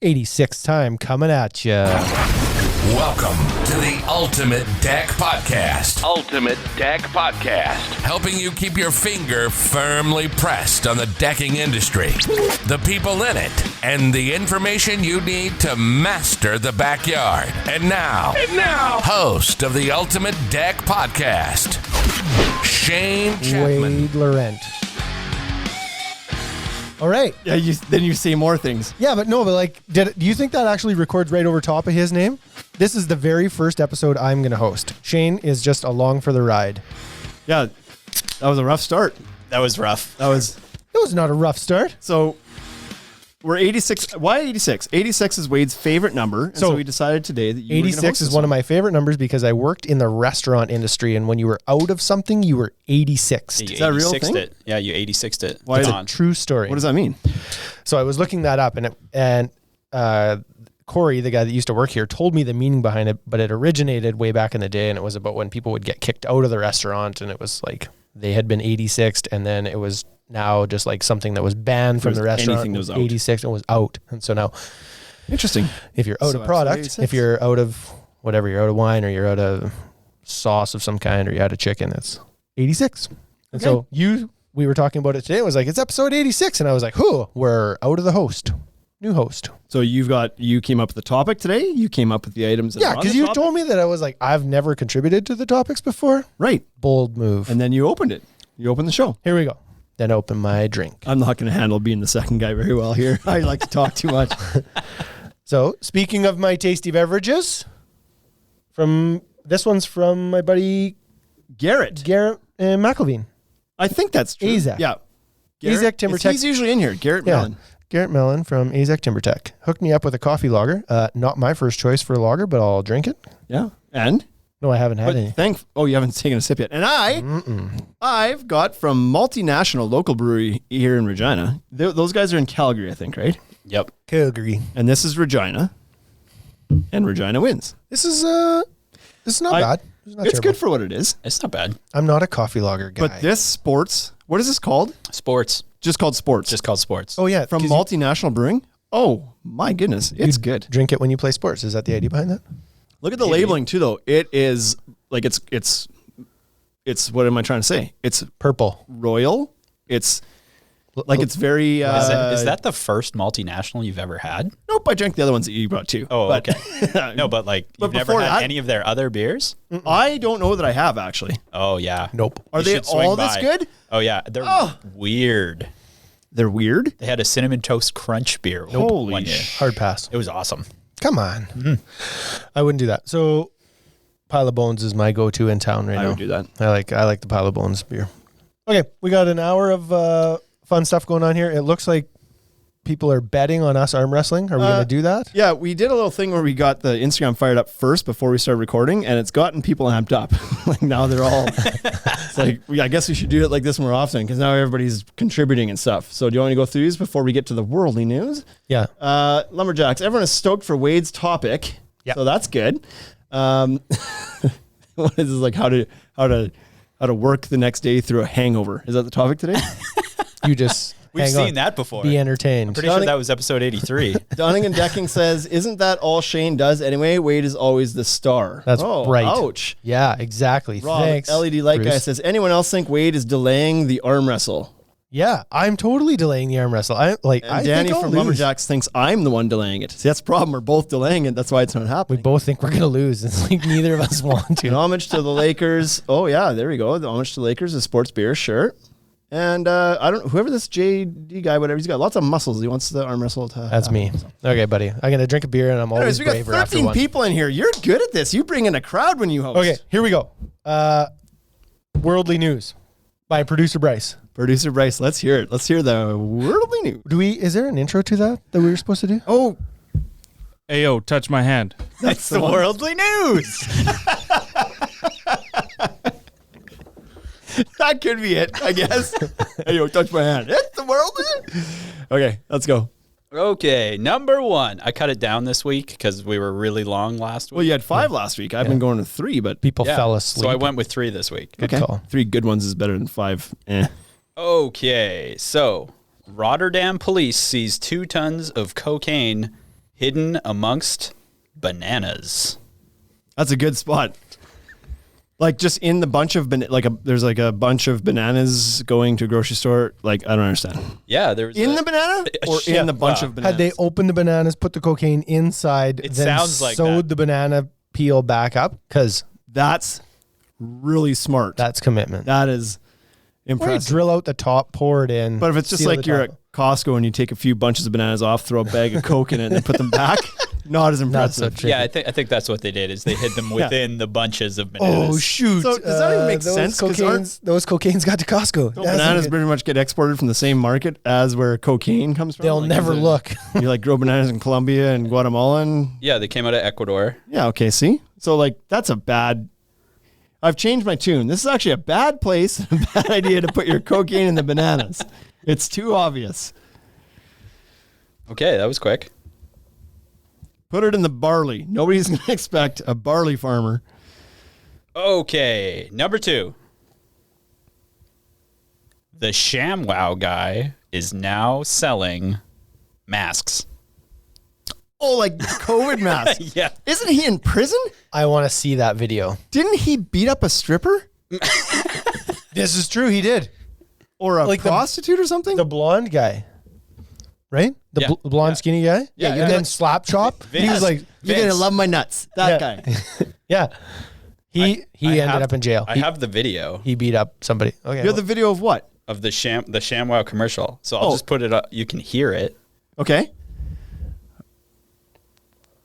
86th time coming at you. Welcome to the Ultimate Deck Podcast. Ultimate Deck Podcast. Helping you keep your finger firmly pressed on the decking industry, the people in it, and the information you need to master the backyard. And now, host of the Ultimate Deck Podcast, Shane Chapman. Wade Laurent. All right. Yeah, then you say more things. Yeah, but do you think that actually records right over top of his name? This is the very first episode I'm going to host. Shane is just along for the ride. Yeah, that was a rough start. That was rough. It was not a rough start. So we're 86. Why 86? 86 is Wade's favorite number. And so we decided today that 86 is one of my favorite numbers because I worked in the restaurant industry, and when you were out of something, you were 86. You Is that a real 86'd thing? it. Yeah, you 86'd it. Why is It's a true story. What does that mean? So I was looking that up, and Corey, the guy that used to work here, told me the meaning behind it, but it originated way back in the day, and it was about when people would get kicked out of the restaurant, and it was like they had been 86'd, and then it was now just like something that was banned from the restaurant. anything that was out. 86 and was out. And so now Interesting. if you're out So of product, 86. if you're out of whatever, you're out of wine or you're out of sauce of some kind or you're out of chicken, it's 86. And so we were talking about it today. It was like, it's episode 86. And I was like, we're out of the host. New host. So you came up with the topic today. You came up with the items. That Yeah, are on because the you topic? told me that I was like, I've never contributed to the topics before. Right. Bold move. And then you opened it. You opened the show. Here we go. Then open my drink. I'm not going to handle being the second guy very well here. I like to talk too much. So speaking of my tasty beverages, this one's from my buddy Garrett McElveen. I think that's true. Azek. Yeah. Azek Timber Tech. He's usually in here. Garrett Mellon. Garrett Mellon from Azek Timber Tech hooked me up with a coffee lager. Not my first choice for a lager, but I'll drink it. Yeah. And? No, I haven't had any. You haven't taken a sip yet. And I've got from Multinational Local Brewery here in Regina. Those guys are in Calgary, I think, right? Yep. Calgary. And this is Regina. And Regina wins. This is not bad. It's not It's terrible. good for what it is. It's not bad. I'm not a coffee lager guy. But this sports, what is this called? Sports. Just called sports. Just called sports. oh yeah, from 'cause Multinational Brewing. Oh my goodness. It's you good. Drink it when you play sports. Is that the idea behind that? Look at the labeling too, though. It is like it's what am I trying to say? It's Purple. royal. It's like it's very. Is that the first multinational you've ever had? Nope, I drank the other ones that you brought too. Oh, But- okay. No, but like But you've never before had that- any of their other beers? I don't know that I have actually. Oh, yeah. Nope. Are You they should swing all this by. good? Oh, yeah. They're weird. They're weird. They had a cinnamon toast crunch beer Holy one year. Hard pass. It was awesome. Come on. I wouldn't do that. So Pile of Bones is my go-to in town right now. I would do that. I like the Pile of Bones beer. Okay, we got an hour of fun stuff going on here. It looks like people are betting on us arm wrestling. Are we going to do that? Yeah, we did a little thing where we got the Instagram fired up first before we started recording, and it's gotten people amped up. Like now they're all. It's like I guess we should do it like this more often because now everybody's contributing and stuff. So do you want to go through these before we get to the worldly news? Yeah. Lumberjacks. Everyone is stoked for Wade's topic. Yeah. So that's good. What is this like? How to work the next day through a hangover? Is that the topic today? You just We've hang seen on. that before. Be entertained. Pretty sure that was episode 83. Donning and Decking says, "Isn't that all Shane does anyway? Wade is always the star." That's right. Ouch. Yeah, exactly. Rob, Thanks. LED Light Guy Bruce. says, "Anyone else think Wade is delaying the arm wrestle?" Yeah, I'm totally delaying the arm wrestle. I And Danny Danny think I'll from lose. Lumberjacks thinks I'm the one delaying it. See, that's the problem. We're both delaying it. That's why it's not We happening. both think we're gonna lose. It's like neither of us want An to. homage to the Lakers. Oh yeah, there we go. The homage to the Lakers is sports beer, sure. And I don't whoever this JD guy, whatever, he's got lots of muscles. He wants the arm wrestle to That's happen. me. Okay, buddy. I'm gonna drink a beer, and I'm always Anyways, we got braver after 13 one. people in here. You're good at this. You bring in a crowd when you host. Okay, here we go. Worldly news by producer Bryce. Producer Bryce, let's hear it. Let's hear the worldly news. Is there an intro to that we were supposed to do? Oh, Ayo, touch my hand. That's the worldly news. that could be it, I guess. Hey, yo, touch my hand. It's the worldly news. Okay, let's go. Okay, number one. I cut it down this week because we were really long last week. Well, you had 5 last week. I've been going to 3, but People Yeah, fell asleep. So I went with 3 this week. Good call. 3 good ones is better than 5. Okay, so Rotterdam police seized 2 tons of cocaine hidden amongst bananas. That's a good spot. Like just in the bunch of there's like a bunch of bananas going to a grocery store. Like I don't understand. Yeah, there was In the banana or in the bunch of bananas? Had they opened the bananas, put the cocaine inside, It then sounds like sewed that. the banana peel back up? Because That's really smart. that's commitment. That is Or you impressive. drill out the top, pour it in. But if it's just seal like the you're top. at Costco and you take a few bunches of bananas off, throw a bag of Coke in it, and then put them back, not as Not so impressive. tricky. Yeah, I think that's what they did is they hid them within the bunches of bananas. Oh shoot! So does that even make sense? 'Cause Those cocaines got to Costco. Don't That's bananas good. pretty much get exported from the same market as where cocaine comes from. They'll Like, never is it- look. You like grow bananas in Colombia and Guatemala, and Yeah, they came out of Ecuador. yeah, okay. See, so like that's a bad. I've changed my tune. This is actually a bad place, a bad idea to put your cocaine in the bananas. It's too obvious. Okay, that was quick. Put it in the barley. Nobody's gonna expect a barley farmer. Okay, number 2. The ShamWow guy is now selling masks. Oh, like COVID mask. Yeah. Isn't he in prison? I want to see that video. Didn't he beat up a stripper This is true. He did. or a Like the- prostitute or something? The blonde guy, right? The Yeah. blonde Yeah. skinny guy. Yeah, And yeah. then slap chop. He was like, You're gonna love my nuts. That Yeah. guy. yeah. He I ended have- up in jail. I have the video He beat up somebody. Okay. You have the video of what? of the ShamWow commercial. So I'll Oh. just put it up. You can hear it. Okay.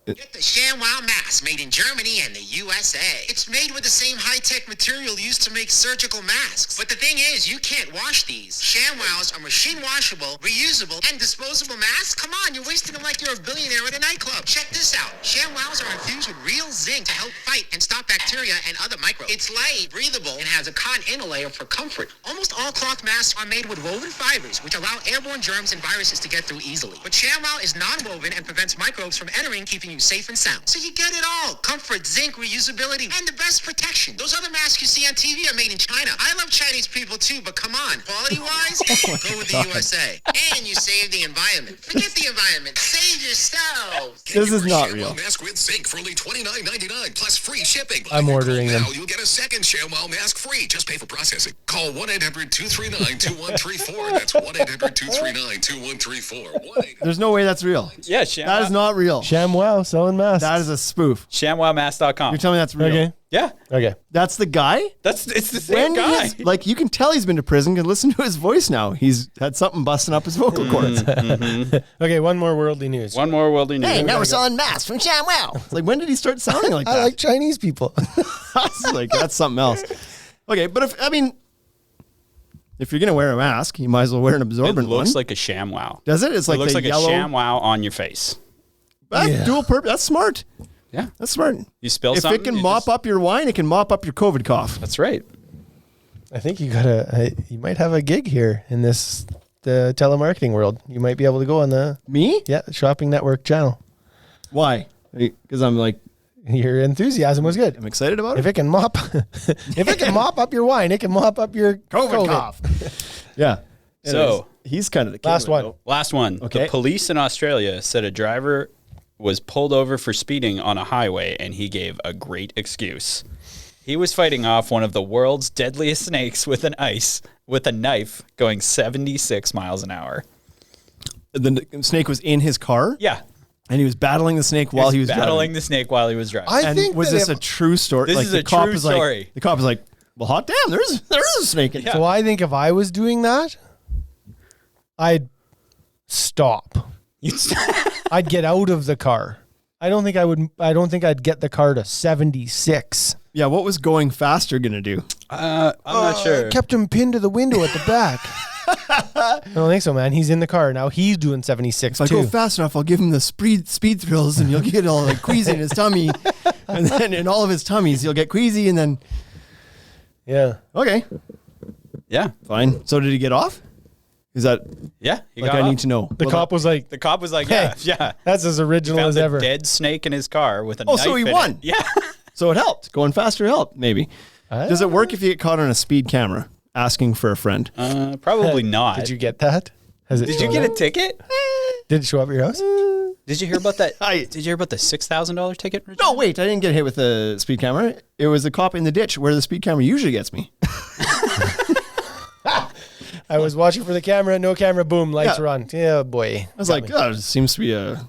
Get the ShamWow mask made in Germany and the USA. It's made with the same high-tech material used to make surgical masks. But the thing is, you can't wash these. ShamWows are machine washable, reusable, and disposable masks. Come on, you're wasting them like you're a billionaire at a nightclub. Check this out. ShamWows are infused with real zinc to help fight and stop bacteria and other microbes. It's light, breathable, and has a cotton inner layer for comfort. Almost all cloth masks are made with woven fibers, which allow airborne germs and viruses to get through easily. But ShamWow is non-woven and prevents microbes from entering, keeping you safe and sound. So you get it all. Comfort, zinc, reusability, and the best protection. Those other masks you see on TV are made in China. I love Chinese people too, but come on. Quality-wise, go with the USA. And you save the environment. Forget the environment. Save yourself. This is not real. Mask with zinc for only $29.99 plus free shipping. I'm ordering them. Now you'll get a second ShamWow mask free. Just pay for processing. Call 1-800-239-2134. That's 1-800-239-2134. There's no way that's real. Yeah, That is not real. ShamWow selling masks. That is a spoof. ShamWowmask.com. You're telling me that's real. okay. Yeah, Okay. That's the guy? it's the same When guy. he's, like you can tell he's been to prison because listen to his voice now. He's had something busting up his vocal cords. Okay. One more worldly news. One more worldly news. Hey, now we're selling masks from ShamWow. It's like when did he start sounding like that? I like Chinese people. That's like that's something else. Okay, but if you're gonna wear a mask, you might as well wear an It absorbent looks one. like a ShamWow. Does it? It's like It looks the like yellow. a ShamWow on your face. That's Yeah. dual purpose. That's smart. Yeah. That's smart. You spill If something. it can you mop just- up your wine, it can mop up your COVID cough. That's right. I think you you might have a gig here in the telemarketing world. You might be able to go on the Me? Shopping Network channel. Why? Because I'm like Your enthusiasm was good. I'm excited about If it. it can mop, if it can mop up your wine, it can mop up your COVID cough. Yeah. So- Anyways, he's kind of the king Last of it, one. though. Last one. Okay. The police in Australia said a driver was pulled over for speeding on a highway and he gave a great excuse. He was fighting off one of the world's deadliest snakes with a knife going 76 miles an hour. The snake was in his car, Yeah. and he was battling the snake while he was battling driving. the snake while he was driving. I And think was that this if- a true story? This is the a cop true is like- story. The cop is like, well, hot damn, there is a snake in it. Yeah. So I think if I was doing that, I'd stop. I'd get out of the car. I don't think I'd get the car to 76. Yeah, what was going faster gonna do? I'm not sure. I kept him pinned to the window at the back. I don't think so, man. He's in the car now. He's doing 76 If I go too. fast enough, I'll give him the speed thrills, and you'll get all like queasy in his tummy, and then in all of his tummies, he'll get queasy, and then Yeah. okay, Yeah. fine. So did he get off? Is that Yeah. He like got I up. need to know? The cop was like, The cop was like, Hey. yeah. that's as original Found as a ever. dead snake in his car with a Oh, knife so he in it. won. Yeah. So it helped. Going faster helped, maybe. Does it work if you get caught on a speed camera asking for a friend? Probably not. Did you get that? Has it Did you shown get a up? ticket? Did it show up at your house? Did you hear about that? I- Did you hear about the $6,000 ticket? Richard? No, wait, I didn't get hit with a speed camera. It was a cop in the ditch where the speed camera usually gets me. I was watching for the camera, no camera, boom, lights Yeah. were on. Yeah, boy. I was like, oh, it seems to be a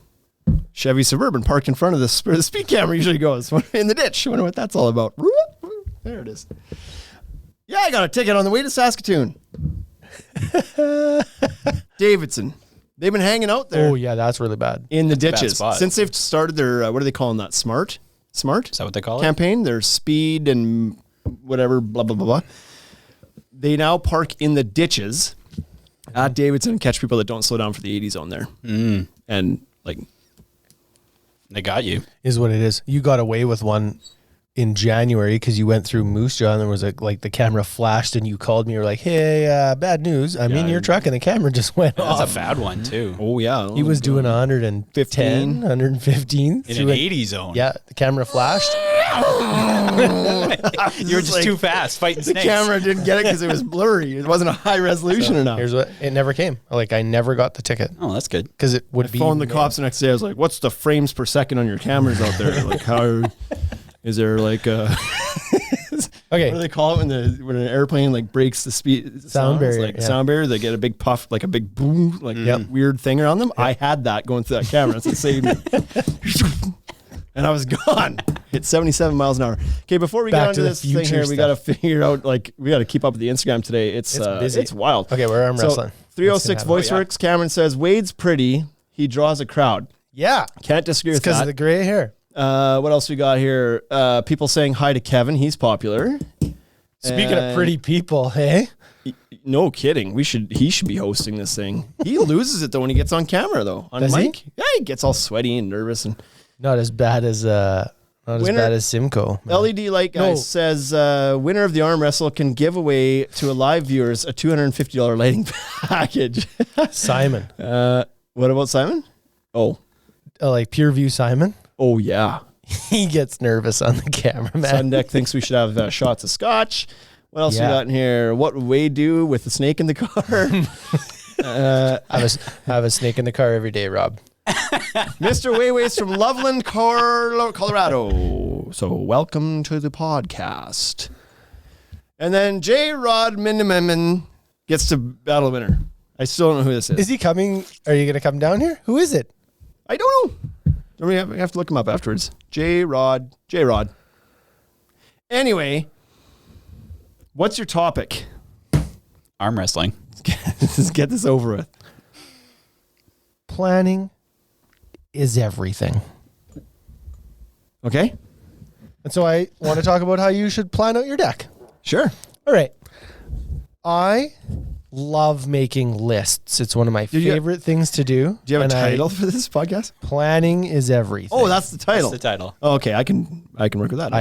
Chevy Suburban parked in front of this where the speed camera usually goes in the ditch. I wonder what that's all about. There it is. Yeah, I got a ticket on the way to Saskatoon. Davidson. They've been hanging out there Oh, yeah, that's really bad. in the bad ditches spot. since they've started their, what are they calling that? Smart Is that what they call it? campaign, their speed and whatever, blah, blah, blah, blah. They now park in the ditches at Davidson and catch people that don't slow down for the 80 zone there. And like, They got you. Is what it is. You got away with one in January because you went through Moose Jaw and there was like the camera flashed and you called me. You were like, hey, bad news. I'm in your truck and the camera just went That's off. a bad one too. oh yeah. He was doing 115, 115. In an through it. 80 zone. Yeah, the camera flashed. You were just too fast fighting The snakes. camera didn't get it because it was blurry. It wasn't a high resolution enough. Here's what it never came. Like I never got the ticket Oh, that's good. because it would be. Phoned the cops the next day. I was like, "What's the frames per second on your cameras out there? Like, how is there like a Okay, what do they call it when an airplane like breaks the speed sounds? barrier, Like yeah. sound barrier? They get a big puff, like a big boom, like weird thing around them. I had that going through that camera. That's what saved me. And I was gone. Hit 77 miles an hour. Okay, before we Back get onto to the this thing future here, we got to stuff. figure out, like, we got to keep up with the Instagram today. It's busy. It's wild. Okay, we're arm wrestling. 306 Let's see what VoiceWorks. Cameron says, Wade's pretty. He draws a crowd. yeah, Can't disagree with because that. of the gray hair. What else we got here? People saying hi to Kevin. He's popular. Speaking of pretty people, hey, No kidding. He should be hosting this thing. He loses it though when he gets on camera though. On Does he? mic. Yeah, he gets all sweaty and nervous and not as bad as Winner- bad as Simcoe. LED light guy No. says winner of the arm wrestle can give away to a live viewers a $250 lighting package. Simon, What about Simon? Oh like Pure View Simon, yeah. he gets nervous on the camera, man. Sun Deck thinks we should have shots of scotch. What else Yeah. we got in here? What would Wade do with the snake in the car? I have a snake in the car every day, Rob. Mr. Wayways from Loveland, Colorado. So welcome to the podcast. And then J. Rod Miniman gets to battle winner. I still don't know who this is. Is he coming? Are you going to come down here? Who is it? I don't know. We have to look him up afterwards. J. Rod. Anyway, what's your topic? Arm wrestling. Let's get this over with. Planning is everything. Okay? And so I want to talk about how you should plan out your deck. Sure. All right. I love making lists. It's one of my you- favorite things to do. Do you have a And title for this podcast? Planning is everything. Oh, that's the title. That's the title. Okay, I can work with that.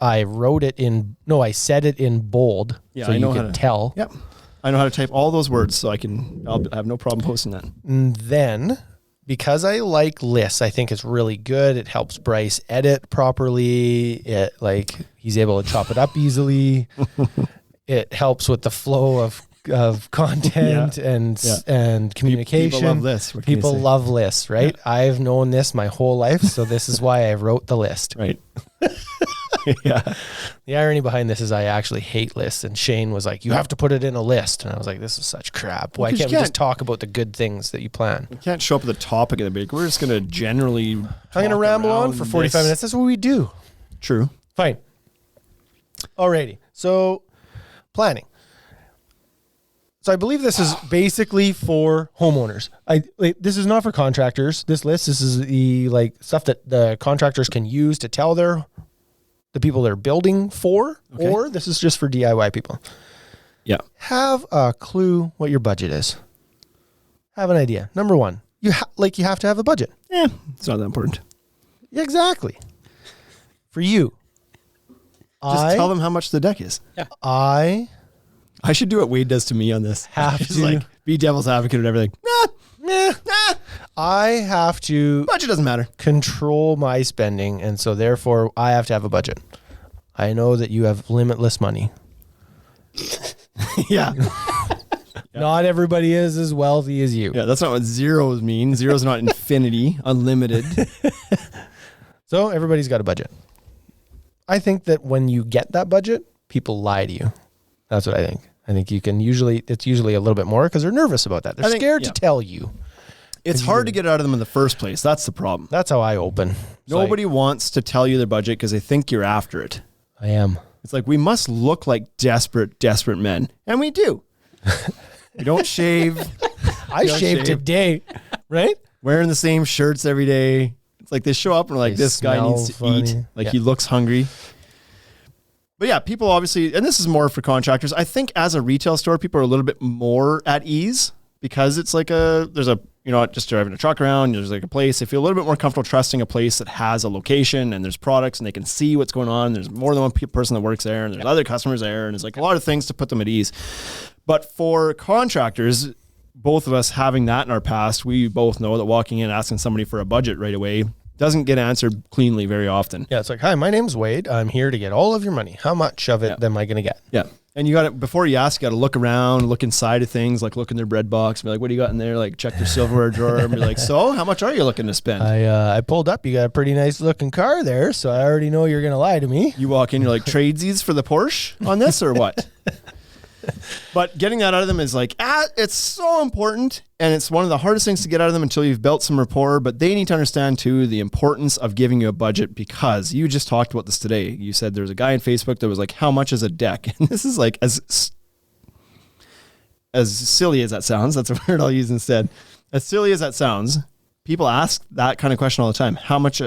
I wrote it in, no, I said it in bold. Yeah, so I know you how can to- tell. Yep. I know how to type all those words, so I have no problem posting that. And then, because I like lists, I think it's really good. It helps Bryce edit properly. He's able to chop it up easily. It helps with the flow of content and communication. People love lists. What can you People say? love lists, right? I've known this my whole life, so this is why I wrote the list. Right. Yeah. The irony behind this is I actually hate lists, and Shane was like, "You have to put it in a list," and I was like, "This is such crap. Why 'cause can't you we just can't- talk about the good things that you plan?" You can't show up with a topic of the big. We're just going to generally. I'm going to ramble on for 45 minutes. That's what we do. True. Fine. Alrighty. So, planning. So I believe this is basically for homeowners. This is not for contractors. This is the stuff that the contractors can use to tell the people they're building for, Okay. or this is just for DIY people. Yeah. Have a clue what your budget is. Have an idea. Number one, you have to have a budget. Yeah. It's not that important. Exactly. For you. Just tell them how much the deck is. I I should do what Wade does to me on this. Have Just to. like be devil's advocate and everything. I have to Budget doesn't matter. control my spending, and so therefore I have to have a budget. I know that you have limitless money. Yeah. Not everybody is as wealthy as you. Yeah, that's not what zeros mean. Zero's not infinity, unlimited. So everybody's got a budget. I think that when you get that budget, people lie to you. That's what I think. I think it's usually a little bit more because they're nervous about that. They're scared to tell you. It's hard to get out of them in the first place. That's the problem. That's how I open. Nobody wants to tell you their budget because they think you're after it. I am. It's like, we must look like desperate men. And we do. We don't shave. I shave today, right? Wearing the same shirts every day. It's like they show up and are like, this guy needs to eat. Like he looks hungry. But yeah, people obviously, and this is more for contractors. I think as a retail store, people are a little bit more at ease because it's like you're not just driving a truck around. There's like a place. They feel a little bit more comfortable trusting a place that has a location and there's products and they can see what's going on. There's more than one person that works there and there's other customers there. And there's like a lot of things to put them at ease. But for contractors, both of us having that in our past, we both know that walking in, asking somebody for a budget right away doesn't get answered cleanly very often. Yeah, it's like, hi, my name's Wade. I'm here to get all of your money. How much of it am I going to get? Yeah. And you got to, before you ask, you got to look around, look inside of things, like look in their bread box, be like, what do you got in there? Like check their silverware drawer and be like, so how much are you looking to spend? I pulled up. You got a pretty nice looking car there, so I already know you're going to lie to me. You walk in, you're like, tradesies for the Porsche on this or what? But getting that out of them is like, it's so important. And it's one of the hardest things to get out of them until you've built some rapport. But they need to understand, too, the importance of giving you a budget, because you just talked about this today. You said there's a guy on Facebook that was like, how much is a deck? And this is like, as silly as that sounds, that's a word I'll use instead. As silly as that sounds, people ask that kind of question all the time. How much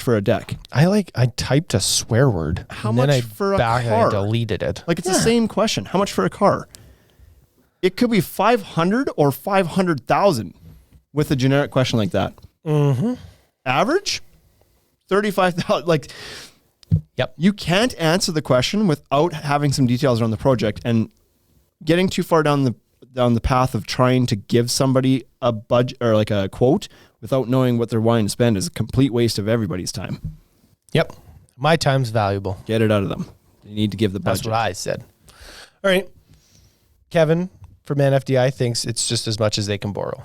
for a deck? I typed a swear word. How much for a car? I deleted it. Like it's the same question. How much for a car? It could be 500 or 500,000 with a generic question like that. Mm-hmm. Average? 35,000. Like, yep. You can't answer the question without having some details around the project, and getting too far down the path of trying to give somebody a budget or like a quote without knowing what they're wanting to spend is a complete waste of everybody's time. Yep. My time's valuable. Get it out of them. You need to give the budget. That's what I said. All right. Kevin from NFDI thinks it's just as much as they can borrow.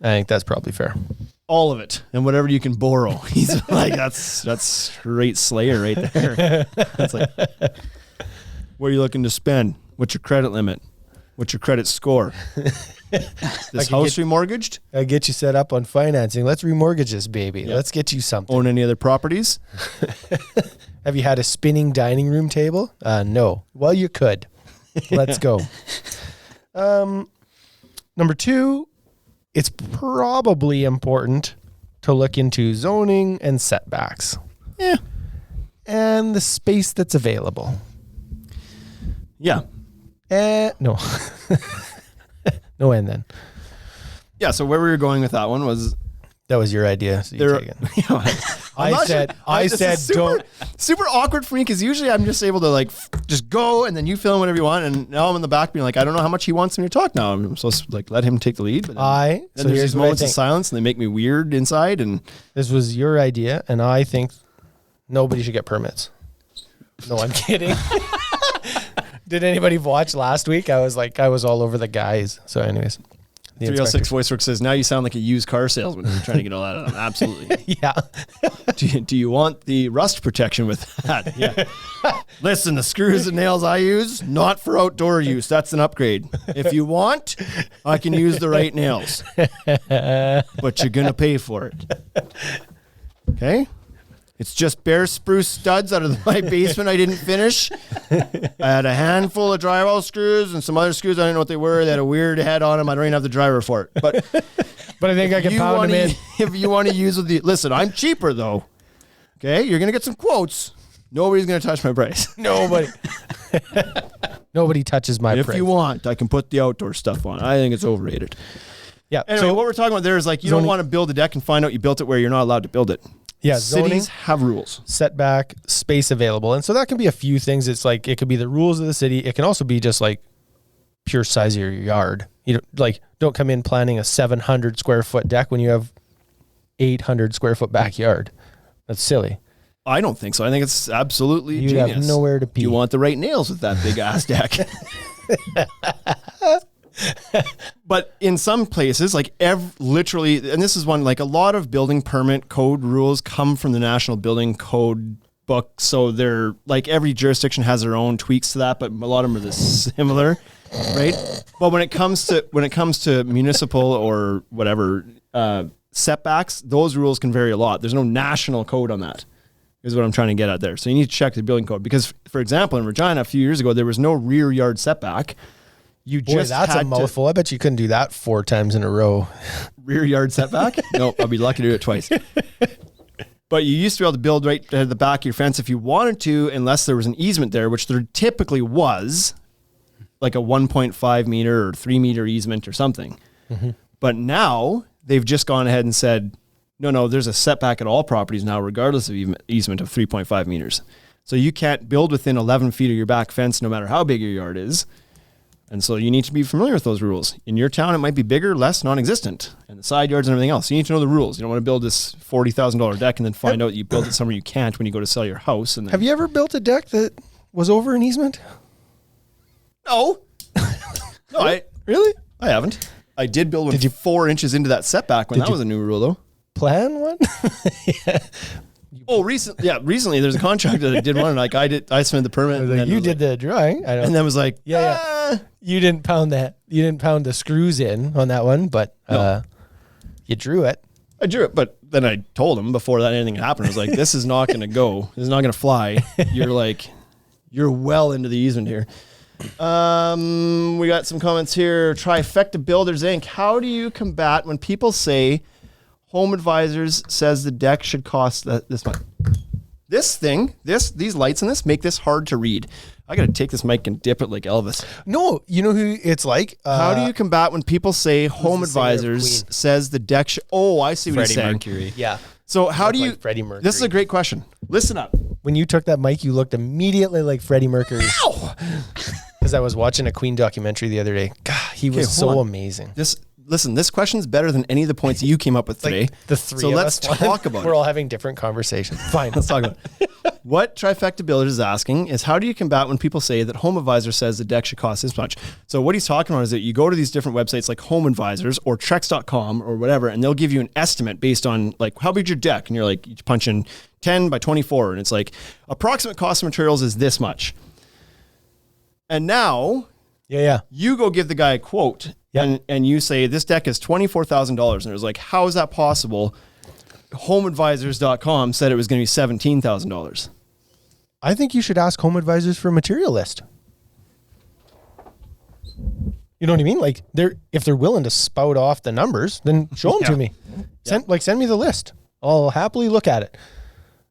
I think that's probably fair. All of it and whatever you can borrow. He's like, that's straight Slayer right there. That's like, what are you looking to spend? What's your credit limit? What's your credit score? This house remortgaged? I get you set up on financing. Let's remortgage this baby. Yep. Let's get you something. Own any other properties? Have you had a spinning dining room table? No. Well, you could. Let's go. Number 2, it's probably important to look into zoning and setbacks. Yeah. And the space that's available. Yeah. No. No end then. Yeah, so where we were going with that one was... That was your idea. So you take it. I said don't. Super awkward for me because usually I'm just able to like just go and then you fill in whatever you want, and now I'm in the back being like, I don't know how much he wants me to talk now. I'm supposed to like let him take the lead. But then so there's these moments of silence and they make me weird inside. And this was your idea, and I think nobody should get permits. No, I'm kidding. Did anybody watch last week? I was all over the guys. So, anyways. 306 VoiceWorks says, now you sound like a used car salesman. You're trying to get all that out of them. Absolutely. Yeah. Do you want the rust protection with that? Yeah. Listen, the screws and nails I use, not for outdoor use. That's an upgrade. If you want, I can use the right nails. But you're going to pay for it. Okay? It's just bare spruce studs out of my basement I didn't finish. I had a handful of drywall screws and some other screws. I didn't know what they were. They had a weird head on them. I don't even have the driver for it. But I think I can pound them in. If you want to use with the... Listen, I'm cheaper, though. Okay? You're going to get some quotes. Nobody's going to touch my price. Nobody. Nobody touches my price. If you want, I can put the outdoor stuff on. I think it's overrated. Yeah. Anyway, what we're talking about there is like you don't want to build a deck and find out you built it where you're not allowed to build it. Yeah, cities have rules. Setback, space available. And so that can be a few things. It's like, it could be the rules of the city. It can also be just like pure size of your yard. You don't come in planning a 700 square foot deck when you have 800 square foot backyard. That's silly. I don't think so. I think it's absolutely genius. You have nowhere to pee. You want the right nails with that big ass deck. But in some places, like literally, and this is one, like a lot of building permit code rules come from the National Building Code book. So they're like every jurisdiction has their own tweaks to that, but a lot of them are similar, right? But when it comes to municipal or whatever setbacks, those rules can vary a lot. There's no national code on that. Is what I'm trying to get at there. So you need to check the building code because, for example, in Regina a few years ago, there was no rear yard setback. You Boy, just that's a had mouthful. I bet you couldn't do that 4 times in a row. rear yard setback. No, I'll be lucky to do it twice. But you used to be able to build right at the back of your fence if you wanted to, unless there was an easement there, which there typically was, like a 1.5 meter or 3 meter easement or something. Mm-hmm. But now they've just gone ahead and said, no, there's a setback at all properties now, regardless of easement of 3.5 meters. So you can't build within 11 feet of your back fence, no matter how big your yard is. And so you need to be familiar with those rules. In your town, it might be bigger, less, non-existent, and the side yards and everything else. So you need to know the rules. You don't want to build this $40,000 deck and then find out you built it somewhere you can't when you go to sell your house. And then, Have you ever built a deck that was over an easement? No. No, really? I haven't. I did build one 4 inches into that setback when that was a new rule, though. Plan one? Yeah. Oh, recently there's a contractor that did one, and like I submitted the permit. And then you did the drawing. I know. And then was like, yeah. You didn't pound the screws in on that one, but you drew it. I drew it, but then I told him before that anything happened. I was like, this is not going to go. This is not going to fly. You're well into the easement here. We got some comments here. Trifecta Builders Inc. How do you combat when people say Home Advisors says the deck should cost this much? These lights in this make this hard to read. I got to take this mic and dip it like Elvis. No, you know who it's like? How do you combat when people say Home Advisors says the deck should... Oh, I see what Freddie you're saying. Mercury. Yeah. So how do you... Like Freddie Mercury. This is a great question. Listen up. When you took that mic, you looked immediately like Freddie Mercury. Because I was watching a Queen documentary the other day. God, he was so amazing. Listen, this question's better than any of the points you came up with today. Like the three so of let's us talk about it. We're all having different conversations. Fine. Let's talk about it. What Trifecta Builders is asking is how do you combat when people say that Home Advisor says the deck should cost this much? So what he's talking about is that you go to these different websites like Home Advisors or Trex.com or whatever, and they'll give you an estimate based on like how big's your deck, and you're like you punch in 10 by 24, and it's like approximate cost of materials is this much. And now you go give the guy a quote and you say, this deck is $24,000. And it was like, how is that possible? HomeAdvisors.com said it was going to be $17,000. I think you should ask Home Advisors for a material list. You know what I mean? Like if they're willing to spout off the numbers, then show them to me. Send me the list. I'll happily look at it.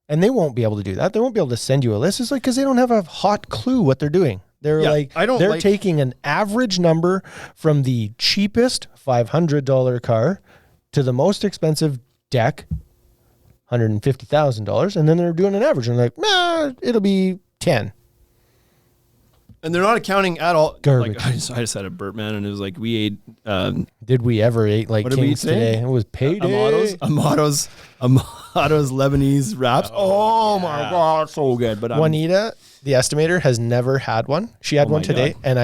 And they won't be able to do that. They won't be able to send you a list. It's like, because they don't have a hot clue what they're doing. They're taking an average number from the cheapest $500 car to the most expensive deck, $150,000, and then they're doing an average. And they're like, it'll be 10. And they're not accounting at all. Garbage. Like, I just had a burp, man, and it was like we ate. Did we ever eat like kings today? It was payday. Amado's Lebanese wraps. Oh my God, so good. But Juanita, the estimator, has never had one. She had one today, and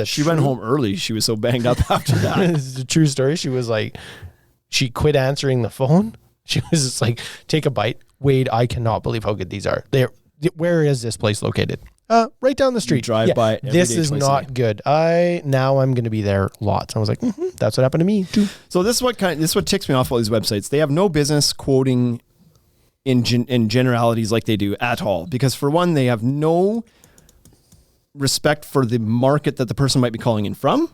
she went home early. She was so banged up after that. This is a true story. She was like, she quit answering the phone. She was just like, take a bite. Wade, I cannot believe how good these are. Where is this place located? Right down the street. Drive by every this day, is not good. Now I'm going to be there lots. I was like, that's what happened to me too. So this is what ticks me off all these websites. They have no business quoting in generalities like they do at all. Because for one, they have no respect for the market that the person might be calling in from.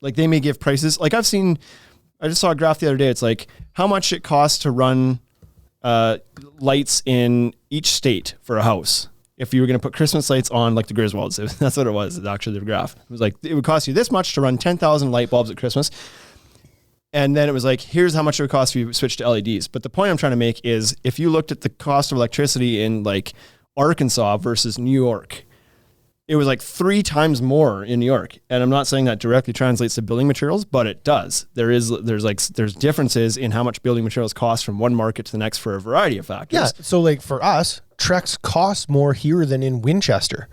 Like they may give prices. Like I just saw a graph the other day. It's like how much it costs to run lights in each state for a house. If you were going to put Christmas lights on like the Griswolds, that's what it was. Actually, the graph. It was like, it would cost you this much to run 10,000 light bulbs at Christmas. And then it was like, here's how much it would cost if you switch to LEDs. But the point I'm trying to make is if you looked at the cost of electricity in like Arkansas versus New York, it was like 3 times more in New York. And I'm not saying that directly translates to building materials, but it does. There's differences in how much building materials cost from one market to the next for a variety of factors. Yeah. So like for us, Trex costs more here than in Winchester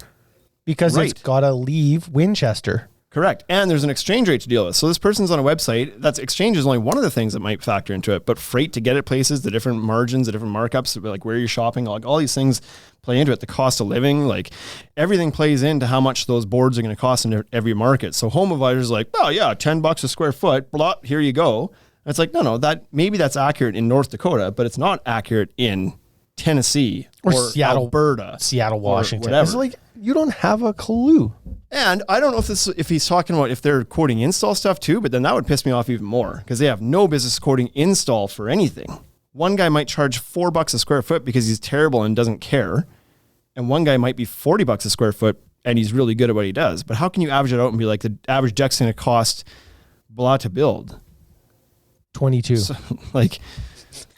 because it's got to leave Winchester. Correct. And there's an exchange rate to deal with. So this person's on a website. That's exchange is only one of the things that might factor into it. But freight to get it places, the different margins, the different markups, like where you're shopping, like all these things play into it. The cost of living, like everything plays into how much those boards are going to cost in every market. So Home Advisor's like, oh yeah, $10 a square foot, blah, here you go. And it's like, no, that maybe that's accurate in North Dakota, but it's not accurate in Tennessee or Seattle, Alberta, Seattle, Washington. whatever. It's like, you don't have a clue. And I don't know if he's talking about if they're quoting install stuff too, but then that would piss me off even more because they have no business quoting install for anything. One guy might charge $4 a square foot because he's terrible and doesn't care. And one guy might be $40 a square foot and he's really good at what he does. But how can you average it out and be like the average deck's going to cost blah to build? 22.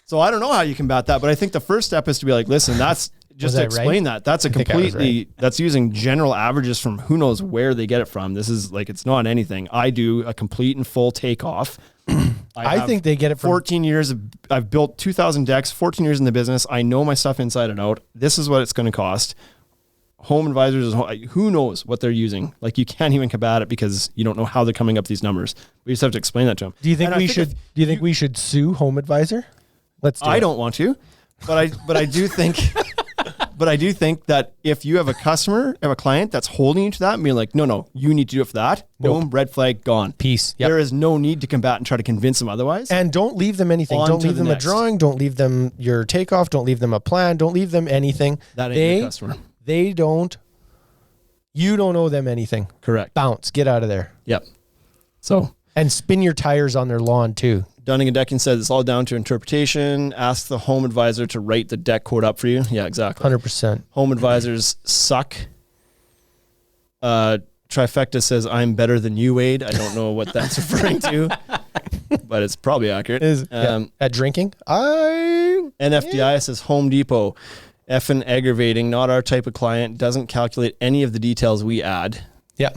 So I don't know how you combat that, but I think the first step is to be like, listen, that's just to explain that. That's a completely, that's using general averages from who knows where they get it from. This is like, it's not anything. I do a complete and full takeoff. I think they get it from 14 years. I've built 2,000 decks, 14 years in the business. I know my stuff inside and out. This is what it's going to cost. Home Advisors, who knows what they're using? Like you can't even combat it because you don't know how they're coming up these numbers. We just have to explain that to them. Do you think we should sue Home Advisor? Let's do it. I don't want to, but I do think but I do think that if you have a customer, have a client that's holding you to that and being like, no, you need to do it for that. Nope. Boom, red flag, gone. Peace. Yep. There is no need to combat and try to convince them otherwise. And don't leave them anything. On Don't to leave the them next. a drawing. Don't leave them your takeoff. Don't leave them a plan. Don't leave them anything. That ain't your customer. You don't owe them anything. Correct. Bounce. Get out of there. Yep. So And spin your tires on their lawn too. Dunning and Decking says it's all down to interpretation. Ask the Home Advisor to write the deck quote up for you. Yeah, exactly. 100%. Home Advisors suck. Trifecta says, I'm better than you, Wade. I don't know what that's referring to, but it's probably accurate. At drinking? NFDI says Home Depot, effing aggravating, not our type of client, doesn't calculate any of the details we add. Yeah.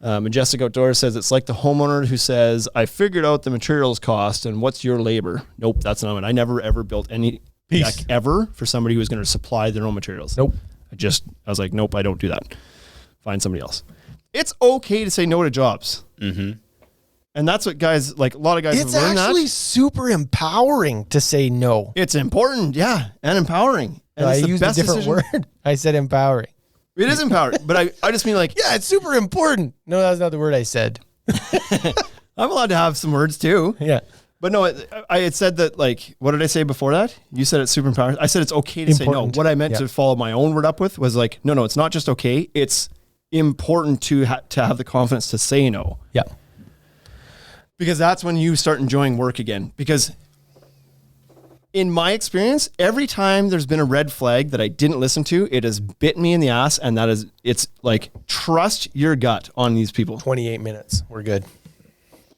Majestic Outdoors says it's like the homeowner who says, I figured out the materials cost and what's your labor? Nope, that's not it. I never ever built any deck ever for somebody who was going to supply their own materials. Nope. I was like, nope, I don't do that. Find somebody else. It's okay to say no to jobs. Mm-hmm. And that's what guys, like a lot of guys It's have learned actually that. super empowering to say no. It's important, yeah, and empowering. And I it's the used a best different decision. word. I said empowering. It is empowering, but I just mean like, Yeah, it's super important. No, that's not the word I said. I'm allowed to have some words too. Yeah. But no, I had said that, like, what did I say before that? You said it's super empowering. I said it's okay to say no. Important. What I meant Yeah. to follow my own word up with was like, no, it's not just okay. It's important to have the confidence to say no. Yeah. Because that's when you start enjoying work again. Because in my experience, every time there's been a red flag that I didn't listen to, it has bitten me in the ass. And it's like, trust your gut on these people. 28 minutes. We're good.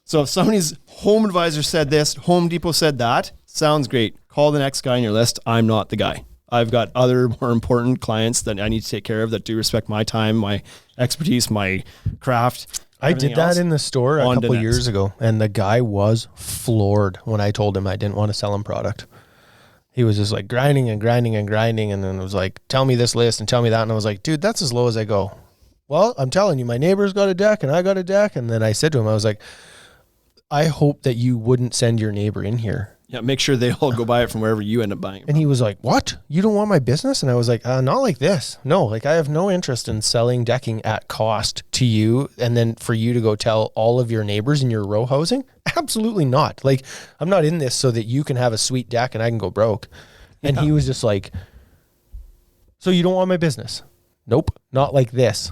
So if somebody's Home Advisor said this, Home Depot said that, sounds great. Call the next guy on your list. I'm not the guy. I've got other more important clients that I need to take care of that do respect my time, my expertise, my craft. I did that in the store a On to couple next. years ago, and the guy was floored when I told him I didn't want to sell him product. He was just like grinding and grinding and grinding, and then it was like, tell me this list and tell me that. And I was like, dude, that's as low as I go. Well, I'm telling you, my neighbor's got a deck and I got a deck. And then I said to him, I was like, I hope that you wouldn't send your neighbor in here. Yeah, make sure they all go buy it from wherever you end up buying it. And he was like, what? You don't want my business? And I was like, not like this. No, like I have no interest in selling decking at cost to you. And then for you to go tell all of your neighbors in your row housing? Absolutely not. Like I'm not in this so that you can have a sweet deck and I can go broke. And he was just like, so you don't want my business? Nope. Not like this.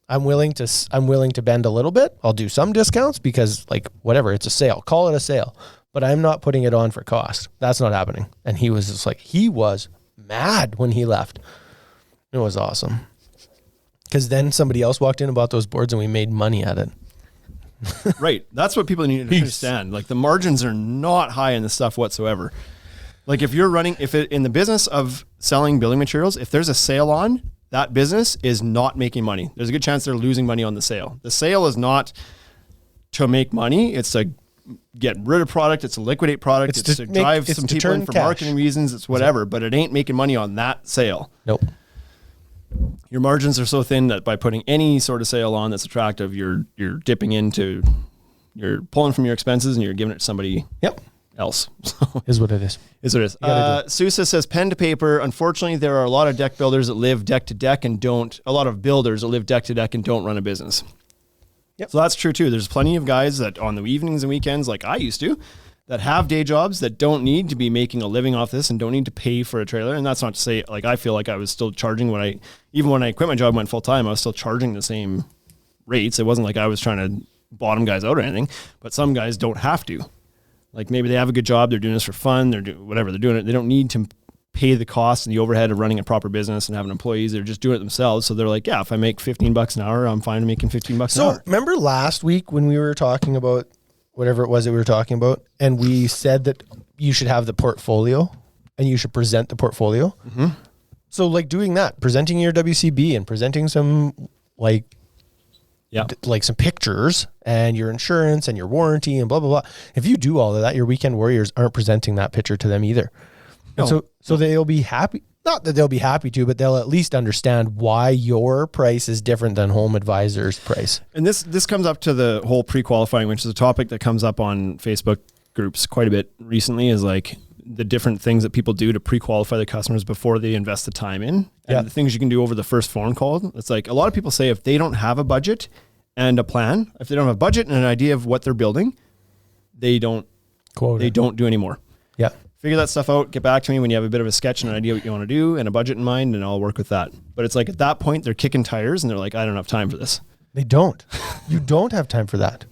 I'm willing to bend a little bit. I'll do some discounts because like whatever, it's a sale. Call it a sale. But I'm not putting it on for cost. That's not happening. And he was just like, he was mad when he left. It was awesome. Because then somebody else walked in and bought those boards and we made money at it. Right. That's what people need to understand. Like the margins are not high in this stuff whatsoever. Like if you're in the business of selling building materials, if there's a sale on, that business is not making money. There's a good chance they're losing money on the sale. The sale is not to make money. It's to get rid of product. It's to liquidate product. It's to drive some people in for marketing reasons. It's whatever, but it ain't making money on that sale. Nope. your margins are so thin that by putting any sort of sale on that's attractive, you're dipping into, you're pulling from your expenses and you're giving it to somebody else. So Is what it is. is what it is. Sousa says pen to paper. Unfortunately, there are a lot of deck builders that live deck to deck and don't, a lot of builders that live deck to deck and don't run a business. Yep. So that's true too. There's plenty of guys that on the evenings and weekends, like I used to, that have day jobs that don't need to be making a living off this and don't need to pay for a trailer. And that's not to say, like, I feel like I was still charging even when I quit my job and went full time, I was still charging the same rates. It wasn't like I was trying to bottom guys out or anything, but some guys don't have to. Like maybe they have a good job, they're doing this for fun, they're doing whatever, they're doing it. They don't need to pay the cost and the overhead of running a proper business and having employees. They're just doing it themselves. So they're like, yeah, if I make $15 an hour, I'm fine making $15 an So hour. remember last week when we were talking about whatever it was that we were talking about, and we said that you should have the portfolio and you should present the portfolio. Mm-hmm. So like doing that, presenting your WCB and presenting some like some pictures and your insurance and your warranty and blah, blah, blah. If you do all of that, your weekend warriors aren't presenting that picture to them either. And so they'll be happy. Not that they'll be happy to, but they'll at least understand why your price is different than Home Advisor's price. And this comes up to the whole pre-qualifying, which is a topic that comes up on Facebook groups quite a bit recently, is like the different things that people do to pre-qualify their customers before they invest the time in. And the things you can do over the first phone call. It's like a lot of people say if they don't have a budget and a plan, if they don't have a budget and an idea of what they're building, they don't do anymore. Yeah. Figure that stuff out. Get back to me when you have a bit of a sketch and an idea what you want to do and a budget in mind, and I'll work with that. But it's like at that point, they're kicking tires and they're like, I don't have time for this. They don't. You don't have time for that.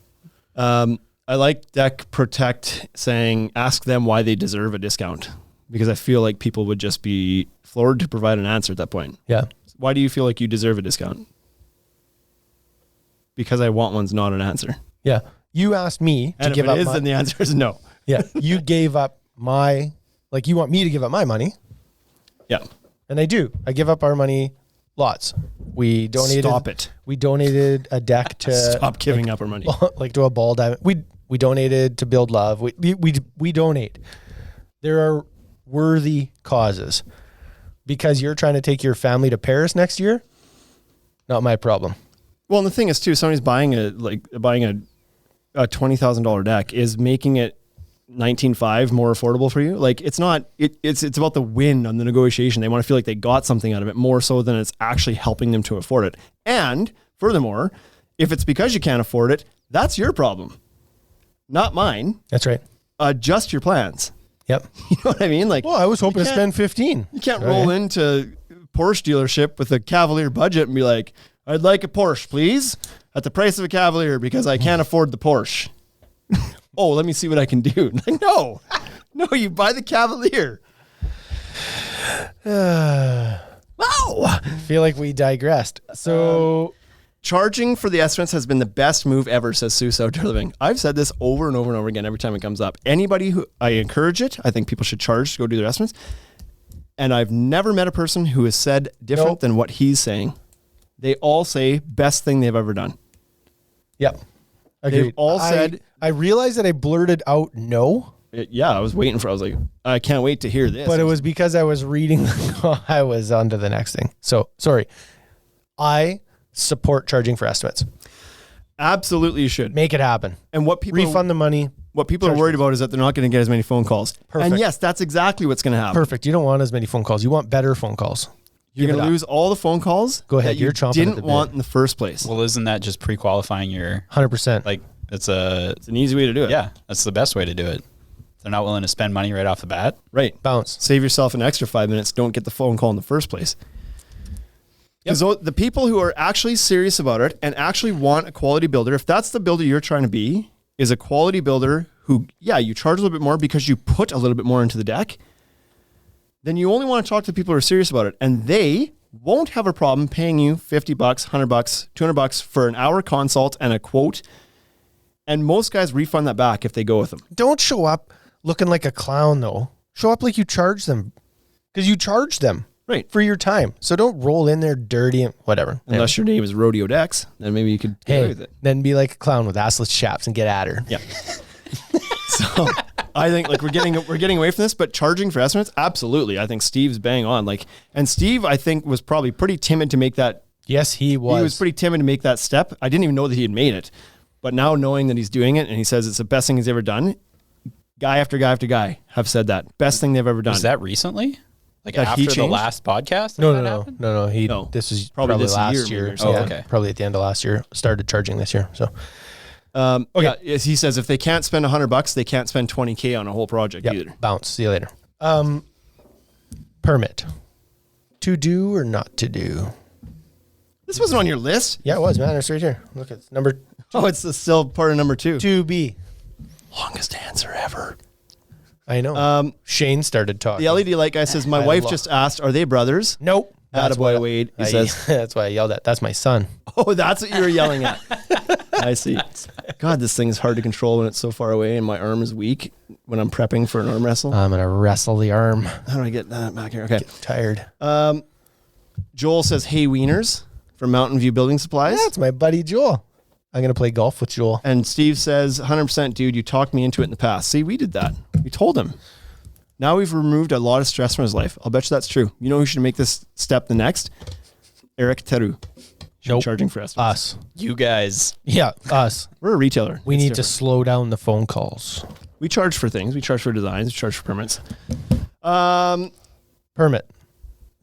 I like Deck Protect saying, ask them why they deserve a discount, because I feel like people would just be floored to provide an answer at that point. Yeah. Why do you feel like you deserve a discount? Because I want one's not an answer. Yeah. You asked me to And give if up it is, my, then the answer is no. yeah. You gave up you want me to give up my money. Yeah. And I do. I give up our money lots. We donated. Stop it. We donated a deck to Stop giving up our money. like to a ball diamond. We donated to Build Love. We donate. There are worthy causes. Because you're trying to take your family to Paris next year, not my problem. Well, and the thing is too, somebody's buying a $20,000 deck is making it $19,500 more affordable for you. Like it's not, it's about the win on the negotiation. They want to feel like they got something out of it more so than it's actually helping them to afford it. And furthermore, if it's because you can't afford it, that's your problem, not mine. That's right. Adjust your plans. Yep. You know what I mean? Like, Well, I was hoping to spend 15. you can't roll into Porsche dealership with a Cavalier budget and be like, I'd like a Porsche, please, at the price of a Cavalier because I can't afford the Porsche. Oh, let me see what I can do. Like, no, you buy the Cavalier. Wow. I feel like we digressed. So Charging for the estimates has been the best move ever, says Sousa Outdoor Living. I've said this over and over and over again every time it comes up. Anybody who, I encourage it. I think people should charge to go do their estimates. And I've never met a person who has said different than what he's saying. They all say best thing they've ever done. yep. They've Agreed. all said, I realized that I blurted out no, yeah, I was like, I can't wait to hear this. but it was because I was reading. I was on to the next thing. So sorry. I support charging for estimates. Absolutely you should. Make it happen. And what people Refund the money. what people are worried about is that they're not going to get as many phone calls. Perfect. And yes, that's exactly what's going to happen. Perfect. You don't want as many phone calls. You want better phone calls. You're Give going it to up. lose all the phone calls Go ahead, that you you're chomping at didn't the bit. want in the first place. Well, isn't that just pre-qualifying your 100%. like? It's a It's an easy way to do it. yeah. That's the best way to do it. They're not willing to spend money right off the bat. Right. Bounce. Save yourself an extra 5 minutes. Don't get the phone call in the first place. Because the people who are actually serious about it and actually want a quality builder, if that's the builder you're trying to be, is a quality builder who, yeah, you charge a little bit more because you put a little bit more into the deck, then you only want to talk to people who are serious about it. And they won't have a problem paying you $50, $100, $200 for an hour consult and a quote. And most guys refund that back if they go with them. Don't show up looking like a clown, though. Show up like you charge them. Because you charge them. Right. For your time. So don't roll in there dirty and whatever. Unless your name is Rodeo Dex, then maybe you could get away Hey, with it. then be like a clown with assless chaps and get at her. Yeah. So I think like we're getting away from this, but charging for estimates, absolutely. I think Steve's bang on. Like, and Steve, I think, was probably pretty timid to make that. Yes, he was. He was pretty timid to make that step. I didn't even know that he had made it, but now knowing that he's doing it, and he says it's the best thing he's ever done. Guy after guy after guy have said that best thing they've ever done. Was that recently? Like That he after the changed? last podcast? No. No. This is Probably probably this last year, year. maybe, or So something. yeah, probably at the end of last year. Started charging this year. So Okay. Yeah, he says if they can't spend $100, they can't spend $20K on a whole project yeah, either. bounce. See you later. Permit. To do or not to do? This wasn't on your list. Yeah, it was, man. It's right here. Look, it's number Oh, it's still part of number 2. 2B. Longest answer ever. I know. Shane started talking. The LED light guy says, my wife just asked, are they brothers? Nope. Attaboy, Wade. He says, That's why I yelled at. That's my son. oh, that's what you were yelling at. I see. God, this thing is hard to control when it's so far away and my arm is weak when I'm prepping for an arm wrestle. I'm gonna wrestle the arm. How do I get that back here? Okay. Tired. Joel says, hey, wieners from Mountain View Building Supplies. That's my buddy Joel. I'm gonna play golf with Joel. And Steve says, 100%, dude, you talked me into it in the past. See, we did that. We told him. Now we've removed a lot of stress from his life. I'll bet you that's true. You know who should make this step the next? Eric Teru. Nope. Charging for estimates. Us. You guys. Yeah, us. We're a retailer. We It's need to different. slow down the phone calls. We charge for things. We charge for designs. We charge for permits. Permit.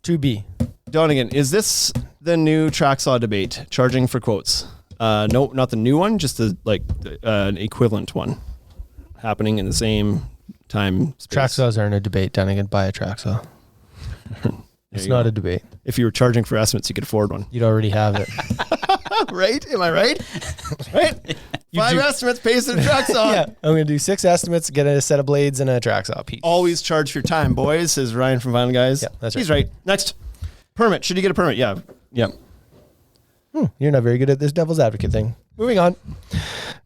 2B. Donegan, is this the new Traxaw debate? Charging for quotes? No, not the new one. Just an equivalent one happening in the same time. Space. Traxaws aren't a debate. Dunnigan, buy a Traxaw. It's you not go. a debate. If you were charging for estimates, you could afford one. You'd already have it. Right? Am I right? Right? 5 estimates pays for the Traxaw. Yeah, I'm gonna do 6 estimates, get a set of blades and a Traxaw piece. Always charge for your time, boys, says Ryan from Vinyl Guys. Yeah, that's He's right. right. Next. Permit. Should you get a permit? Yeah. Yeah. You're not very good at this devil's advocate thing. Moving on.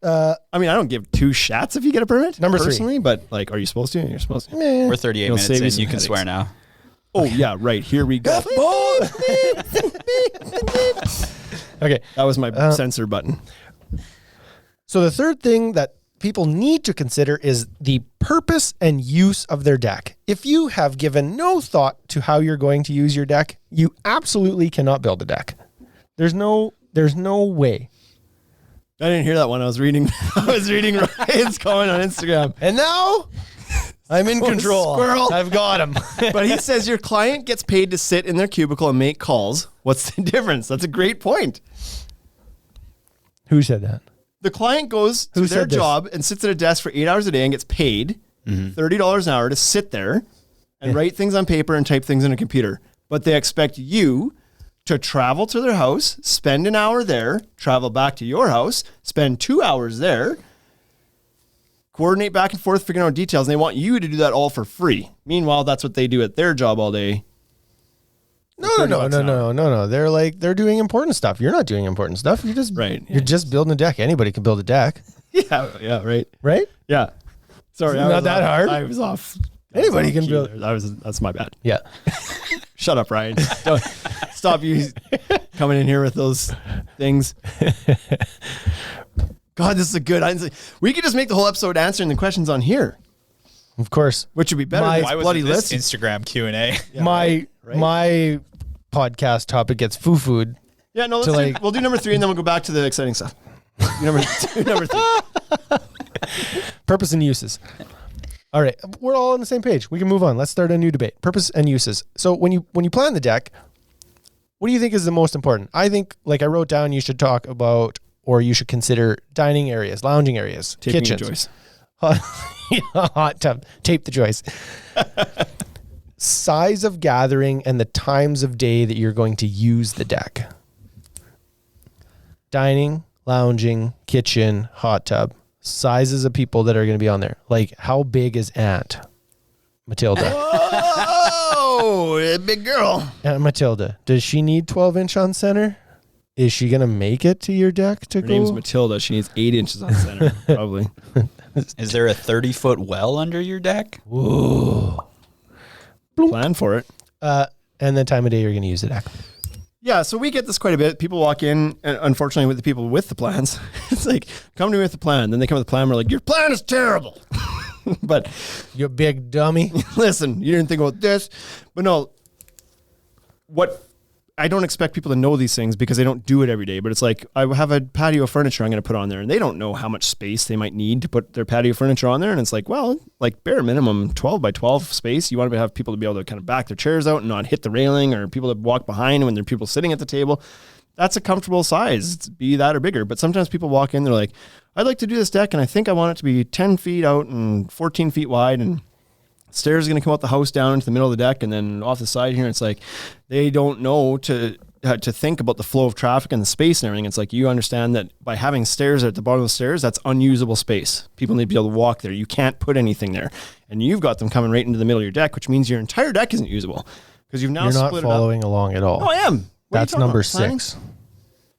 I mean, I don't give 2 shots if you get a permit. Number 3. personally, but like, are you supposed to? You're supposed to. We're 38 It'll minutes save you in. some You can headaches. swear now. Oh, yeah, right. Here we go. Okay. That was my censor button. So the third thing that people need to consider is the purpose and use of their deck. If you have given no thought to how you're going to use your deck, you absolutely cannot build a deck. There's no way. I didn't hear that one. I was reading Ryan's comment on Instagram. And now I'm in control. Squirrel. I've got him. But he says your client gets paid to sit in their cubicle and make calls. What's the difference? That's a great point. Who said that? The client goes to Who their said this? job and sits at a desk for 8 hours a day and gets paid $30 an hour to sit there and write things on paper and type things in a computer. But they expect you to travel to their house, spend an hour there, travel back to your house, spend 2 hours there, coordinate back and forth, figuring out details, and they want you to do that all for free. Meanwhile, that's what they do at their job all day. No. They're doing important stuff. You're not doing important stuff. You're just Right. You're just building a deck. Anybody can build a deck, Yeah, right. right? Yeah. Sorry, It's I not was that off. hard. I was off. Anybody I was can off key build- there. That's my bad. Yeah. Shut up, Ryan. Don't stop you coming in here with those things. God, this is a good. We could just make the whole episode answering the questions on here, Of course. which would be better My- than Why this was bloody it this list. Instagram Q&A? My podcast topic gets food. Yeah, no, we'll do number 3 and then we'll go back to the exciting stuff. Number 3. Purpose and uses. All right, we're all on the same page. We can move on. Let's start a new debate. Purpose and uses. So when you plan the deck, what do you think is the most important? I think, like I wrote down, you should talk about, or you should consider dining areas, lounging areas, Taping kitchens, the joist. hot tub, tape the joist. Size of gathering and the times of day that you're going to use the deck. Dining, lounging, kitchen, hot tub. Sizes of people that are going to be on there. Like, how big is Aunt Matilda? Oh, a big girl. Aunt Matilda, does she need 12-inch on center? Is she going to make it to your deck to Her go? name's Matilda. She needs 8 inches on center, probably. Is there a 30-foot well under your deck? Plan for it. And the time of day you're going to use the deck. Yeah, so we get this quite a bit. People walk in, and unfortunately, with the people with the plans, it's like, come to me with the plan. Then they come with the plan. We're like, your plan is terrible. But You big dummy. listen, you didn't think about this. But no, I don't expect people to know these things because they don't do it every day. But it's like, I have a patio furniture I'm going to put on there, and they don't know how much space they might need to put their patio furniture on there. And it's like, well, like bare minimum 12 by 12 space. You want to have people to be able to kind of back their chairs out and not hit the railing, or people to walk behind when there are people sitting at the table. That's a comfortable size, be that or bigger. But sometimes people walk in, they're like, I'd like to do this deck, and I think I want it to be 10 feet out and 14 feet wide, and stairs are going to come out the house down into the middle of the deck and then off the side here. It's like they don't know to think about the flow of traffic and the space and everything. It's like, you understand that by having stairs at the bottom of the stairs, that's unusable space. People need to be able to walk there. You can't put anything there. And you've got them coming right into the middle of your deck, which means your entire deck isn't usable because you've now You're not split following along at all. it up. Oh, I am. What are you That's talking number about? Planning? 6.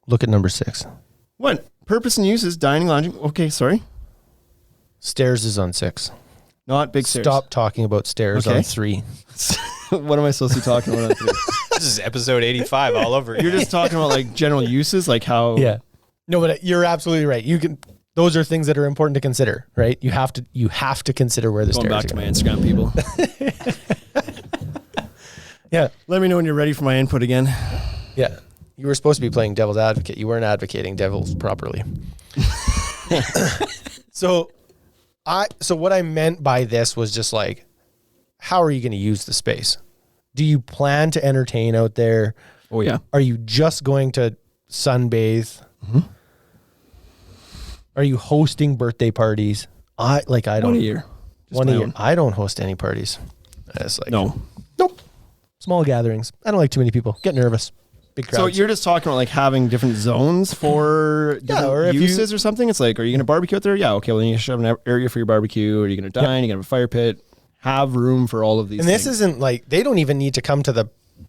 Look at number 6. What? Purpose and use is dining, lounging. Okay, sorry. Stairs is on 6. Not big stairs. Stop talking about stairs Okay. on 3. What am I supposed to be talking about? This is episode 85 all over You're again. just talking about like general uses, like how. Yeah. No, but you're absolutely right. Those are things that are important to consider, right? You have to consider where the Going stairs back to are my going. Instagram people. Yeah. Let me know when you're ready for my input again. Yeah. You were supposed to be playing devil's advocate. You weren't advocating devils properly. So what I meant by this was just like, how are you going to use the space? Do you plan to entertain out there? Oh yeah. Are you just going to sunbathe? Mm-hmm. Are you hosting birthday parties? I don't. One a year. Just One a my year. own. I don't host any parties. It's like, No. nope. Small gatherings. I don't like too many people. Get nervous. Big crowds. So you're just talking about like having different zones for different or if uses or something? It's like, are you going to barbecue out there? Yeah. Okay. Well, then you should have an area for your barbecue. Are you going to dine? You going to have a fire pit? Have room for all of these And things. this isn't like, they don't even need to come to the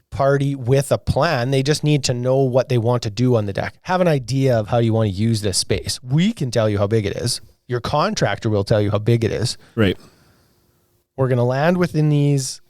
party with a plan. They just need to know what they want to do on the deck. Have an idea of how you want to use this space. We can tell you how big it is. Your contractor will tell you how big it is. Right. We're going to land within these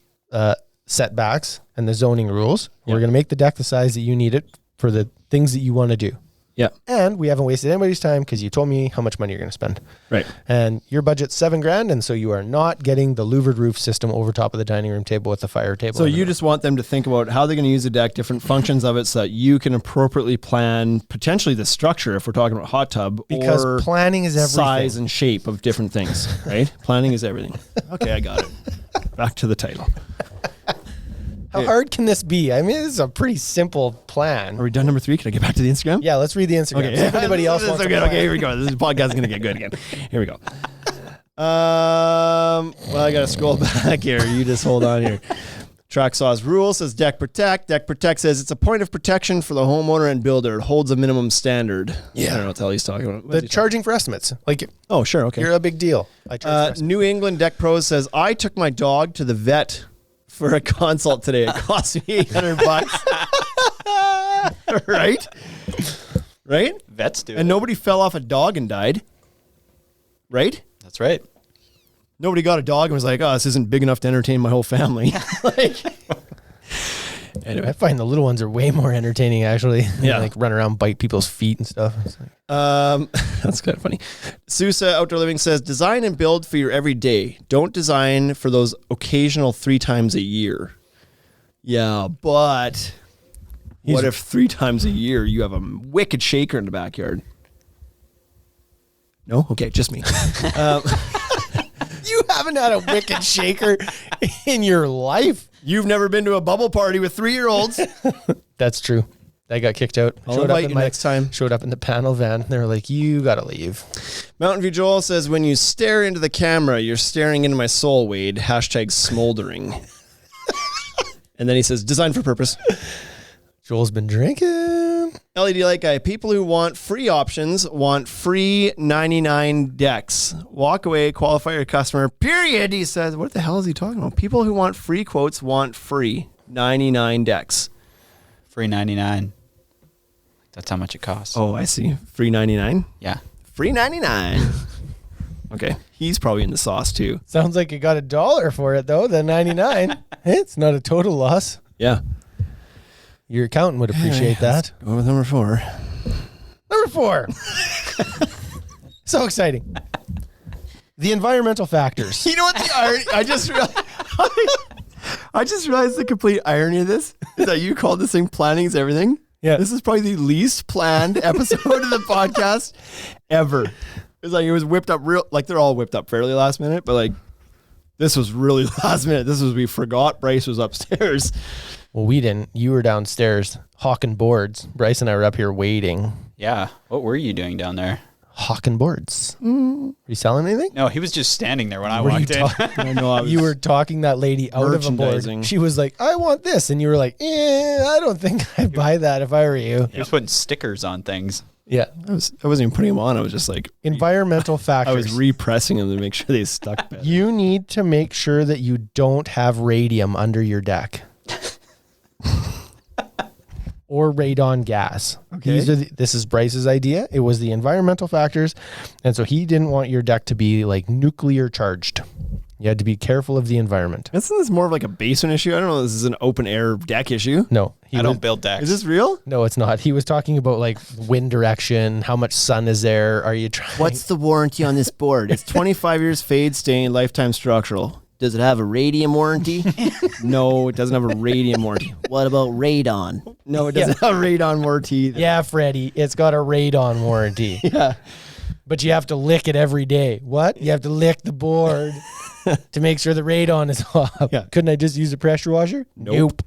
setbacks and the zoning rules. We're going to make the deck the size that you need it for the things that you want to do. Yeah. And we haven't wasted anybody's time because you told me how much money you're going to spend. Right. And your budget's $7,000, and so you are not getting the louvered roof system over top of the dining room table with the fire table. So in the you middle. just want them to think about how they're going to use the deck, different functions of it, so that you can appropriately plan potentially the structure if we're talking about hot tub, Because or planning is everything. size and shape of different things, right? Planning is everything. Okay, I got it. Back to the title. How hard can this be? I mean, this is a pretty simple plan. Are we done number 3? Can I get back to the Instagram? Yeah, let's read the Instagram. Okay. See if anybody else This is wants so to good. plan. Okay, here we go. This podcast is going to get good again. Here we go. Well, I got to scroll back here. You just hold on here. Tracksaw's rule says deck protect. Deck protect says it's a point of protection for the homeowner and builder. It holds a minimum standard. I don't know what the hell he's talking about. What's The he charging for estimates. Like, Oh, sure. Okay. you're a big deal. I charge for estimates. New England Deck Pros says, I took my dog to the vet for a consult today. It cost me $800. Right? Right? Vets do. And nobody fell off a dog and died. Right? That's right. Nobody got a dog and was like, oh, this isn't big enough to entertain my whole family. Like, anyway. I find the little ones are way more entertaining, actually. Yeah. Like run around, bite people's feet and stuff. It's like, That's kind of funny. Sousa Outdoor Living says, design and build for your everyday. Don't design for those occasional 3 times a year. Yeah, but what if 3 times a year you have a wicked shaker in the backyard? No? Okay, just me. you haven't had a wicked shaker in your life. You've never been to a bubble party with 3-year-olds. That's true. I got kicked out. I'll invite you next time. Showed up in the panel van. They were like, you got to leave. Mountain View Joel says, when you stare into the camera, you're staring into my soul, Wade. # smoldering. And then he says, design for purpose. Joel's been drinking. LED Light Guy, people who want free options want free 99 decks. Walk away, qualify your customer, period. He says, what the hell is he talking about? People who want free quotes want free 99 decks. Free 99. That's how much it costs. Oh, I see. Free 99? Yeah. Free 99. Okay. He's probably in the sauce too. Sounds like you got $1 for it, though, the 99. It's not a total loss. Yeah. Your accountant would appreciate that. Go with number 4. Number 4. So exciting. The environmental factors. You know what the irony? I just realized the complete irony of this is that you called this thing planning is everything. Yeah. This is probably the least planned episode of the podcast ever. It's like it was whipped up real, like they're all whipped up fairly last minute, but like this was really last minute. This was, we forgot Bryce was upstairs. Well, we didn't. You were downstairs hawking boards. Bryce and I were up here waiting. Yeah. What were you doing down there? Hawking boards. Were you selling anything? No, he was just standing there when I Were you walked in. I know I was You were talking that lady out of a board. Merchandising. She was like, I want this. And you were like, I don't think I'd buy that if I were you. He was putting stickers on things. Yeah. I wasn't even putting them on. I was just like, Environmental factors. I was repressing them to make sure they stuck better. You need to make sure that you don't have radium under your deck. Or radon gas. Okay. This is Bryce's idea. It was the environmental factors. And so he didn't want your deck to be like nuclear charged. You had to be careful of the environment. Isn't this more of like a basement issue? I don't know. This is an open air deck issue. No. I don't build decks. Is this real? No, it's not. He was talking about like wind direction, how much sun is there. Are you trying? What's the warranty on this board? It's 25 years fade, stain, lifetime structural. Does it have a radium warranty? No, it doesn't have a radium warranty. What about radon? No, it doesn't have a radon warranty either. Yeah, Freddie, it's got a radon warranty. Yeah. But you have to lick it every day. What? You have to lick the board to make sure the radon is off. Yeah. Couldn't I just use a pressure washer? Nope.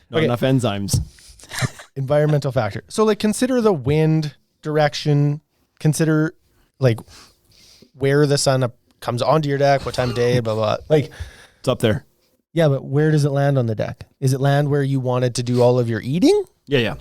Not Okay. enough enzymes. Environmental factor. So like consider the wind direction, consider like where the sun comes onto your deck, what time of day, blah, blah, blah. Like, It's up there. yeah, but where does it land on the deck? Is it land where you wanted to do all of your eating Yeah.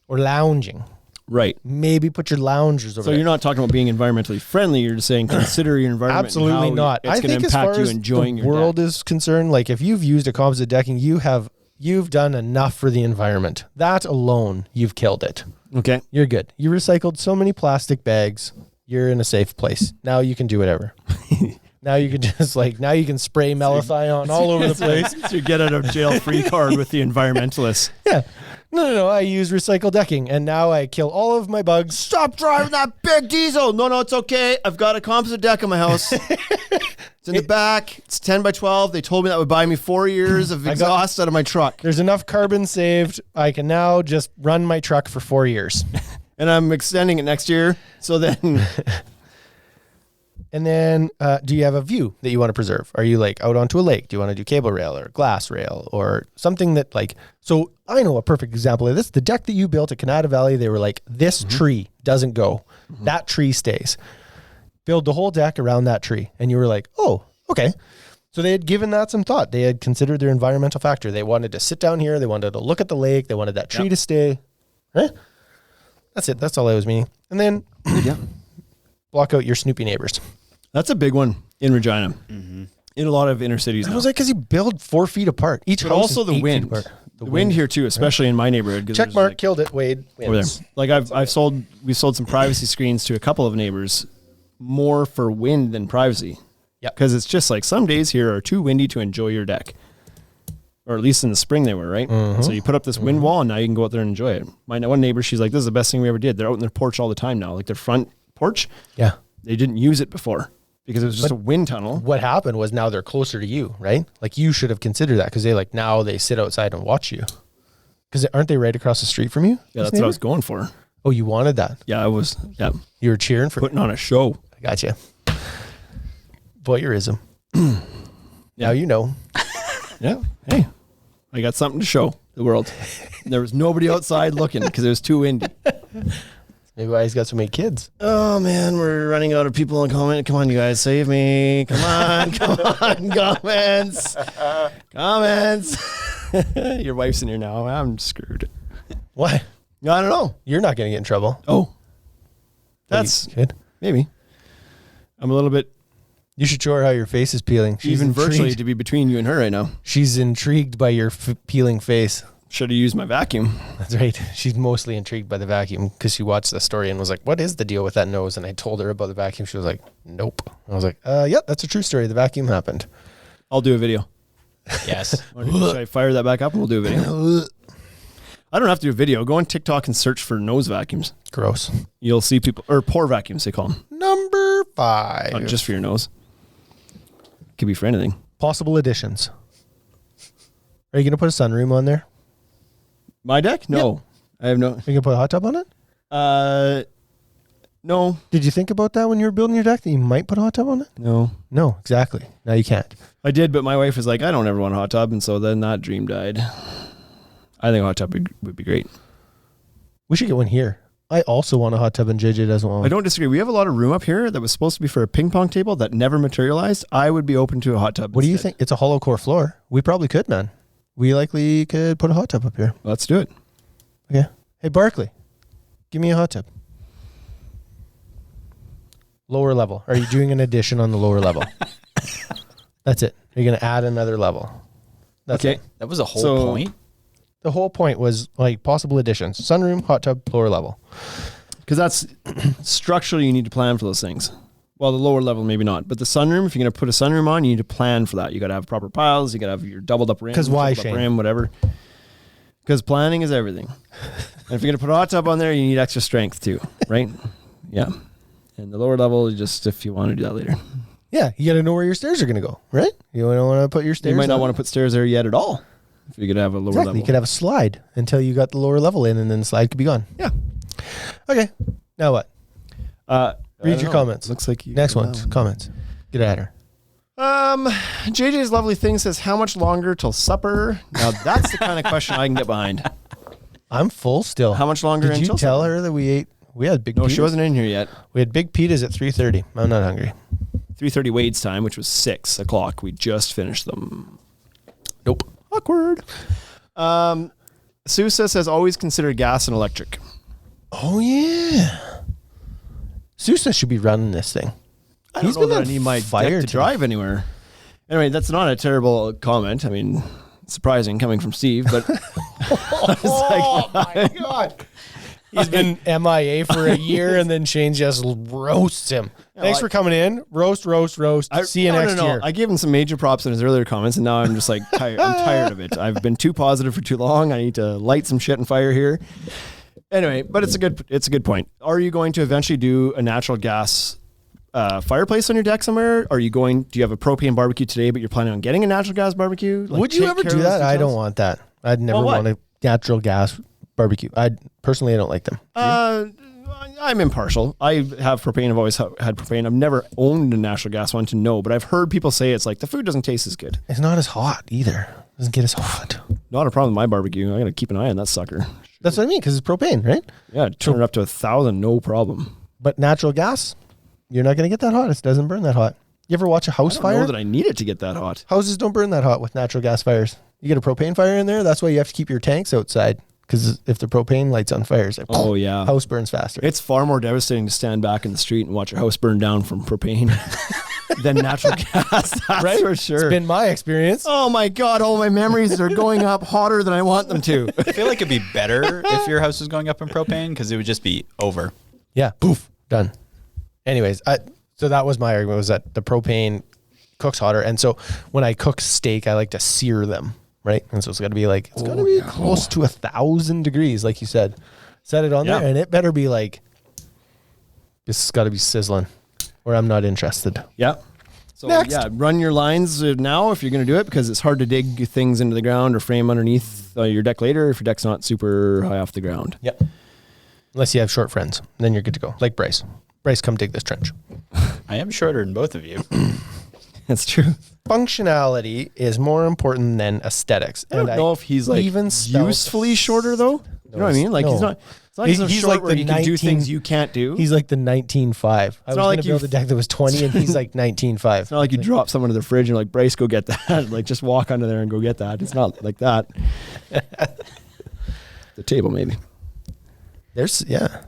or lounging? Right. Maybe put your loungers over So there. you're not talking about being environmentally friendly. You're just saying consider your environment. and Absolutely how not. It's I going think to as far impact you as enjoying the your world deck. is concerned, like if you've used a composite decking, you've done enough for the environment. That alone, you've killed it. Okay. You're good. You recycled so many plastic bags. You're in a safe place. Now you can do whatever. Now you can just now you can spray malathion all over the place. It's your get out of jail free card with the environmentalists. Yeah. No. I use recycled decking and now I kill all of my bugs. Stop driving that big diesel. No, it's okay. I've got a composite deck in my house. It's in the back. It's 10 by 12. They told me that would buy me 4 years of exhaust out of my truck. There's enough carbon saved. I can now just run my truck for 4 years. And I'm extending it next year. So then And then, do you have a view that you want to preserve? Are you like out onto a lake? Do you want to do cable rail or glass rail or something that so I know a perfect example of this. The deck that you built at Canada Valley, they were like, this tree doesn't go. That tree stays. Build the whole deck around that tree. And you were like, oh, okay. So they had given that some thought. They had considered their environmental factor. They wanted to sit down here. They wanted to look at the lake. They wanted that tree to stay. Right? That's it. That's all I was meaning. And then block out your snoopy neighbors. that's a big one in Regina. In a lot of inner cities I now. was like, because you build 4 feet apart. Each But house also is the 8 feet wind. apart. The wind here too, especially in my neighborhood. 'cause Check there's, mark, like, killed it. Wade over wins. there. Like we've sold some privacy screens to a couple of neighbors more for wind than privacy. Yep. Because it's just like some days here are too windy to enjoy your deck. Or at least in the spring they were, right? So you put up this wind wall and now you can go out there and enjoy it. My one neighbor, she's like, this is the best thing we ever did. They're out in their porch all the time now. Like their front porch, Yeah. they didn't use it before because it was just a wind tunnel. What happened was now they're closer to you, right? Like you should have considered that because now they sit outside and watch you. Because aren't they right across the street from you? Yeah, this that's what I was neighbor? going for. Oh, you wanted that. Yeah, I was. Yeah, You were cheering for putting on a show. I gotcha. Voyeurism. Now you know. Yeah. Hey, I got something to show the world. There was nobody outside looking because it was too windy. Maybe why he's got so many kids. Oh man, we're running out of people in comment. Come on, you guys, save me. Come on, comments. Your wife's in here now. I'm screwed. Why? I don't know. You're not going to get in trouble. Oh, that's good. maybe. I'm a little bit You should show her how your face is peeling. She's even virtually intrigued. to be between you and her right now. She's intrigued by your peeling face. Should have used my vacuum. That's right. She's mostly intrigued by the vacuum because she watched the story and was like, what is the deal with that nose? And I told her about the vacuum. She was like, nope. I was like, yep, that's a true story. The vacuum happened. I'll do a video. Yes. Should I fire that back up and we'll do a video? I don't have to do a video. Go on TikTok and search for nose vacuums. Gross. You'll see people, or pore vacuums, they call them. Number 5. Not just for your nose. Could be for anything. Possible additions. Are you going to put a sunroom on there? My deck? No. I have no. Are you going to put a hot tub on it? No. Did you think about that when you were building your deck, that you might put a hot tub on it? No. No, exactly. Now you can't. I did, but my wife was like, I don't ever want a hot tub. And so then that dream died. I think a hot tub would be great. We should get one here. I also want a hot tub and JJ doesn't want one. I don't disagree. We have a lot of room up here that was supposed to be for a ping pong table that never materialized. I would be open to a hot tub. What do you instead. think? It's a hollow core floor. We probably could, man. We likely could put a hot tub up here. Let's do it. Okay. Hey, Barkley, give me a hot tub. Lower level. Are you doing an addition on the lower level? That's it. You're going to add another level. That's Okay. it. That was a whole So- point. The whole point was like possible additions. Sunroom, hot tub, lower level. Because that's structurally, you need to plan for those things. Well, the lower level, maybe not. But the sunroom, if you're going to put a sunroom on, you need to plan for that. You got to have proper piles. You got to have your doubled up rim. 'Cause why, tripled up Shane? rim, whatever. Because planning is everything. And if you're going to put a hot tub on there, you need extra strength too, right? Yeah. And the lower level, just if you want to do that later. Yeah, you got to know where your stairs are going to go, right? You don't want to put your stairs. You might not on- want to put stairs there yet at all. If you're going to have a lower Exactly. level. You could have a slide until you got the lower level in, and then the slide could be gone. Yeah. Okay. Now what? I Read don't your know. comments. Looks like you. Next one. Comments. Get at her. JJ's lovely thing says, how much longer till supper? Now that's the kind of question I can get behind. I'm full still. How much longer Did you until tell supper? her that we ate? We had big. No, she pitas? wasn't in here yet. We had big pitas at 3:30. I'm not hungry. 3:30 Wade's time, which was 6 o'clock. We just finished them. Nope. Awkward. Sousa says, always consider gas and electric. Oh yeah. Sousa should be running this thing. I don't know that I need my fire deck to today. drive anywhere. Anyway, that's not a terrible comment. I mean, surprising coming from Steve, but Oh my god. He's been MIA for a year, and then Shane just roasts him. Thanks for coming in. Roast. See you next year. I gave him some major props in his earlier comments, and now I'm just like tired. I'm tired of it. I've been too positive for too long. I need to light some shit and fire here. Anyway, but it's a good point. Are you going to eventually do a natural gas fireplace on your deck somewhere? Do you have a propane barbecue today, but you're planning on getting a natural gas barbecue? Like, Would you take ever care do of those that? I details? don't want that. I'd never Well, what? want a natural gas barbecue. I don't like them. I'm impartial. I have propane. I've always had propane. I've never owned a natural gas one to know, but I've heard people say it's like the food doesn't taste as good. It's not as hot either. It doesn't get as hot. Not a problem with my barbecue. I got to keep an eye on that sucker. That's what I mean, because it's propane, right? Yeah, turn it up to 1,000, no problem. But natural gas, you're not going to get that hot. It doesn't burn that hot. You ever watch a house I don't fire? know that I need it to get that hot. Houses don't burn that hot with natural gas fires. You get a propane fire in there. That's why you have to keep your tanks outside, because if the propane lights on fire, it's like, Oh, yeah. house burns faster. It's far more devastating to stand back in the street and watch your house burn down from propane than natural gas. That's right? for sure. It's been my experience. Oh my God, all my memories are going up hotter than I want them to. I feel like it'd be better if your house was going up in propane because it would just be over. Yeah, poof, done. Anyways, so that was my argument, was that the propane cooks hotter. And so when I cook steak, I like to sear them, right? And so it's got to be like, it's got to be close to 1,000 degrees, like you said. Set it on Yeah. there, and it better be like, this has got to be sizzling, or I'm not interested. Yeah. So Next. yeah, run your lines now if you're going to do it, because it's hard to dig things into the ground or frame underneath your deck later if your deck's not super high off the ground. Yep. Unless you have short friends, then you're good to go. Like Bryce. Bryce, come dig this trench. I am shorter than both of you. That's true. Functionality is more important than aesthetics. I don't know if he's like even spelled- usefully shorter though. You know what I mean? Like No. he's not. It's not he's He's short like where the he can do 19 things you can't do. He's like the 19.5. I was not going like to build you- a deck that was 20, and he's like 19.5. It's not like you drop someone to the fridge and you're like, Bryce, go get that. Like just walk under there and go get that. It's not like that. The table maybe. There's, yeah.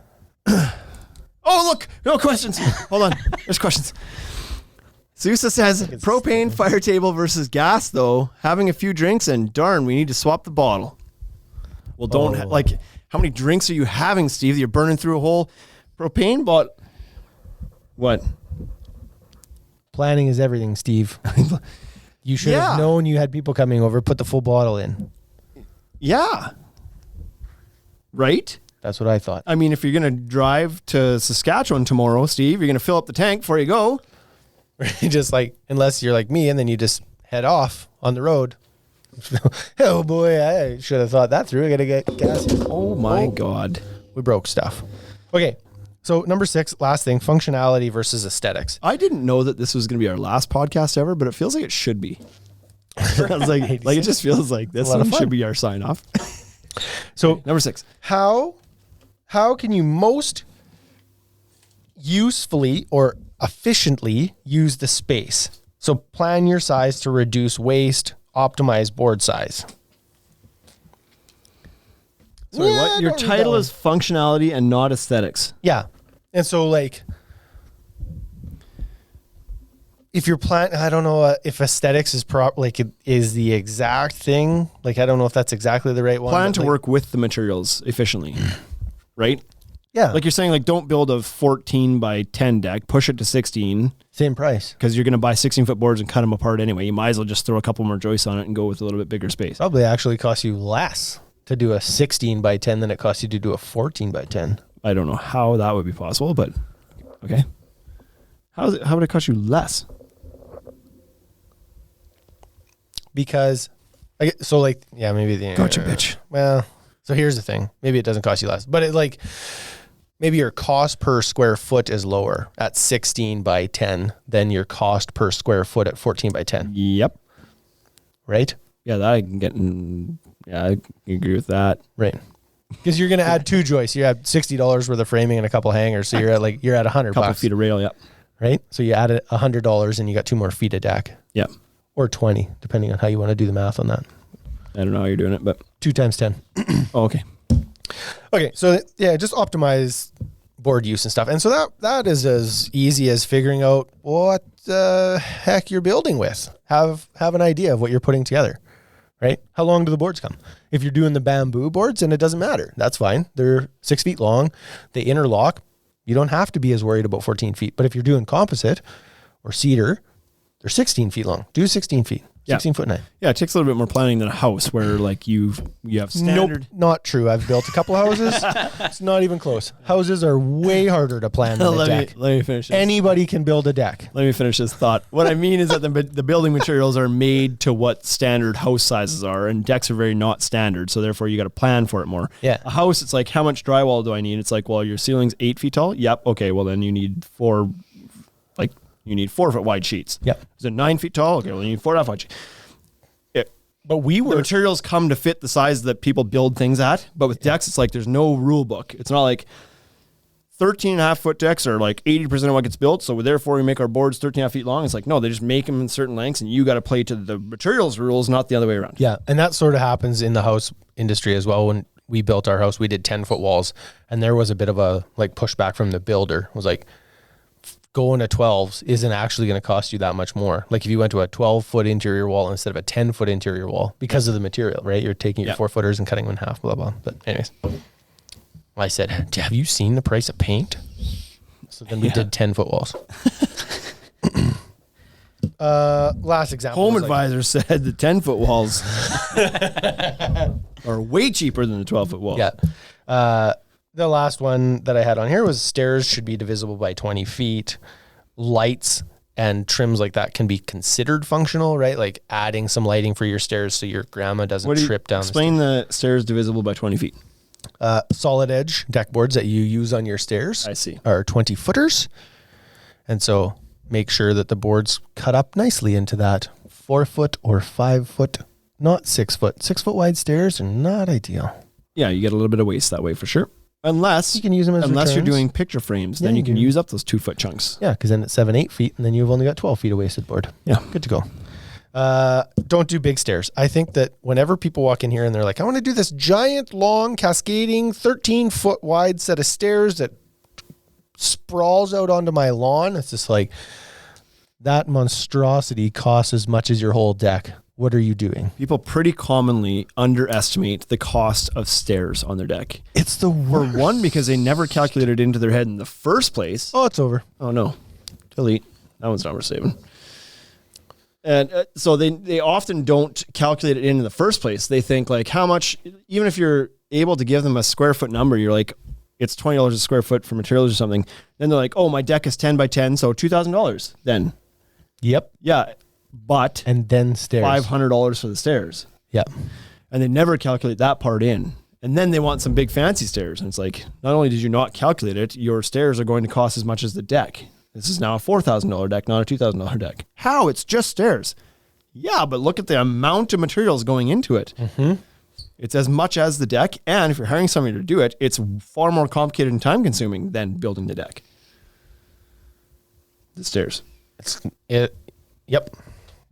Oh, look, no questions. Hold on. There's questions. Sousa says propane fire table versus gas, though. Having a few drinks and darn, we need to swap the bottle. Well, don't like, how many drinks are you having, Steve? You're burning through a whole propane bottle. What? Planning is everything, Steve. You should Yeah. have known you had people coming over. Put the full bottle in. Yeah. right? That's what I thought. I mean, if you're going to drive to Saskatchewan tomorrow, Steve, you're going to fill up the tank before you go. Just like, unless you're like me and then you just head off on the road. Oh boy, I should have thought that through. I got to get gas. Oh my God. We broke stuff. Okay. So number 6, last thing, functionality versus aesthetics. I didn't know that this was going to be our last podcast ever, but it feels like it should be. I was like it just feels like this lot of one fun. should be our sign off. So Number 6. how can you most usefully or efficiently use the space? So plan your size to reduce waste, optimize board size. Sorry, Yeah, what? Your don't read title that is functionality and not aesthetics. Yeah. And so like if you're I don't know if aesthetics is is the exact thing. Like I don't know if that's exactly the right one. Plan but, to like, work with the materials efficiently, right? Yeah. Like you're saying, like don't build a 14 by 10 deck, push it to 16 same price. because you're going to buy 16-foot boards and cut them apart anyway. You might as well just throw a couple more joists on it and go with a little bit bigger space. Probably actually costs you less to do a 16 by 10 than it costs you to do a 14 by 10. I don't know how that would be possible, but okay. How would it cost you less? Because maybe the Gotcha, bitch. Well, so here's the thing. Maybe it doesn't cost you less, but it like maybe your cost per square foot is lower at 16 by 10 than your cost per square foot at 14 by 10, Yep. right? Yeah, that I can get yeah, I agree with that. Right. Because you're going to add 2 joists. You have $60 worth of framing and a couple hangers. So you're at $100 Couple feet of rail, yep. right? So you added $100 and you got 2 more feet of deck Yep. or 20, depending on how you want to do the math on that. I don't know how you're doing it, but 2 times 10. oh, okay. Okay, so yeah, just optimize board use and stuff. And so that is as easy as figuring out what the heck you're building with. Have an idea of what you're putting together, right? How long do the boards come? If you're doing the bamboo boards, and it doesn't matter. That's fine. They're 6 feet long. They interlock. You don't have to be as worried about 14 feet. But if you're doing composite or cedar, they're 16 feet long. Do 16 feet. 16 foot 9. Yeah, it takes a little bit more planning than a house where like you have standard. Nope, not true. I've built a couple houses. It's not even close. Houses are way harder to plan than a deck. Let me finish this. Anybody can build a deck. Let me finish this thought. What I mean is that the building materials are made to what standard house sizes are, and decks are very not standard, so therefore you got to plan for it more. Yeah. A house, it's like, how much drywall do I need? It's like, well, your ceiling's 8 feet tall. Yep. Okay. Well, then you need 4 foot wide sheets. Yep. Is it 9 feet tall? Okay. Well, you need 4.5 wide sheets. But we The were materials come to fit the size that people build things at. But with decks, it's like there's no rule book. It's not like 13.5-foot decks are like 80% of what gets built. So therefore, we make our boards 13.5 feet long. It's like, no, they just make them in certain lengths, and you got to play to the materials rules, not the other way around. Yeah, and that sort of happens in the house industry as well. When we built our house, we did 10-foot walls, and there was a bit of a like pushback from the builder. It was like, going to 12s isn't actually going to cost you that much more. Like if you went to a 12-foot interior wall instead of a 10-foot interior wall because of the material, right? You're taking your 4-footers and cutting them in half, blah, blah. But anyways, I said, have you seen the price of paint? So then we did 10-foot walls. Last example. Home was like- Advisor said the 10-foot walls are way cheaper than the 12-foot wall. Yeah. The last one that I had on here was stairs should be divisible by 20 feet. Lights and trims like that can be considered functional, right? Like adding some lighting for your stairs so your grandma doesn't trip down. Explain the stairs divisible by 20 feet. Solid edge deck boards that you use on your stairs I see. are 20 footers. And so make sure that the boards cut up nicely into that 4-foot or 5-foot, not 6-foot. 6-foot wide stairs are not ideal. Yeah, you get a little bit of waste that way for sure. Unless You can use them as you're returns. doing picture frames, then Yeah, you can you- use up those 2-foot chunks. Yeah, because then it's 7-8 feet, and then you've only got 12 feet of wasted board. Yeah. Good to go. Don't do big stairs. I think that whenever people walk in here and they're like, I want to do this giant, long, cascading, 13-foot wide set of stairs that sprawls out onto my lawn, it's just like, that monstrosity costs as much as your whole deck. What are you doing? People pretty commonly underestimate the cost of stairs on their deck. It's the For worst. one, because they never calculated it into their head in the first place. Oh, it's over. Oh no, delete. That one's not worth saving. And so they often don't calculate it in the first place. They think like how much, even if you're able to give them a square foot number, you're like, it's $20 a square foot for materials or something. Then they're like, oh, my deck is 10 by 10, so $2,000 then. Yep. Yeah, but And then stairs. $500 for the stairs. Yep. And they never calculate that part in. And then they want some big fancy stairs. And it's like, not only did you not calculate it, your stairs are going to cost as much as the deck. This is now a $4,000 deck, not a $2,000 deck. How? It's just stairs. Yeah, but look at the amount of materials going into it. Mm-hmm. It's as much as the deck. And if you're hiring somebody to do it, it's far more complicated and time consuming than building the deck. The stairs. Yep.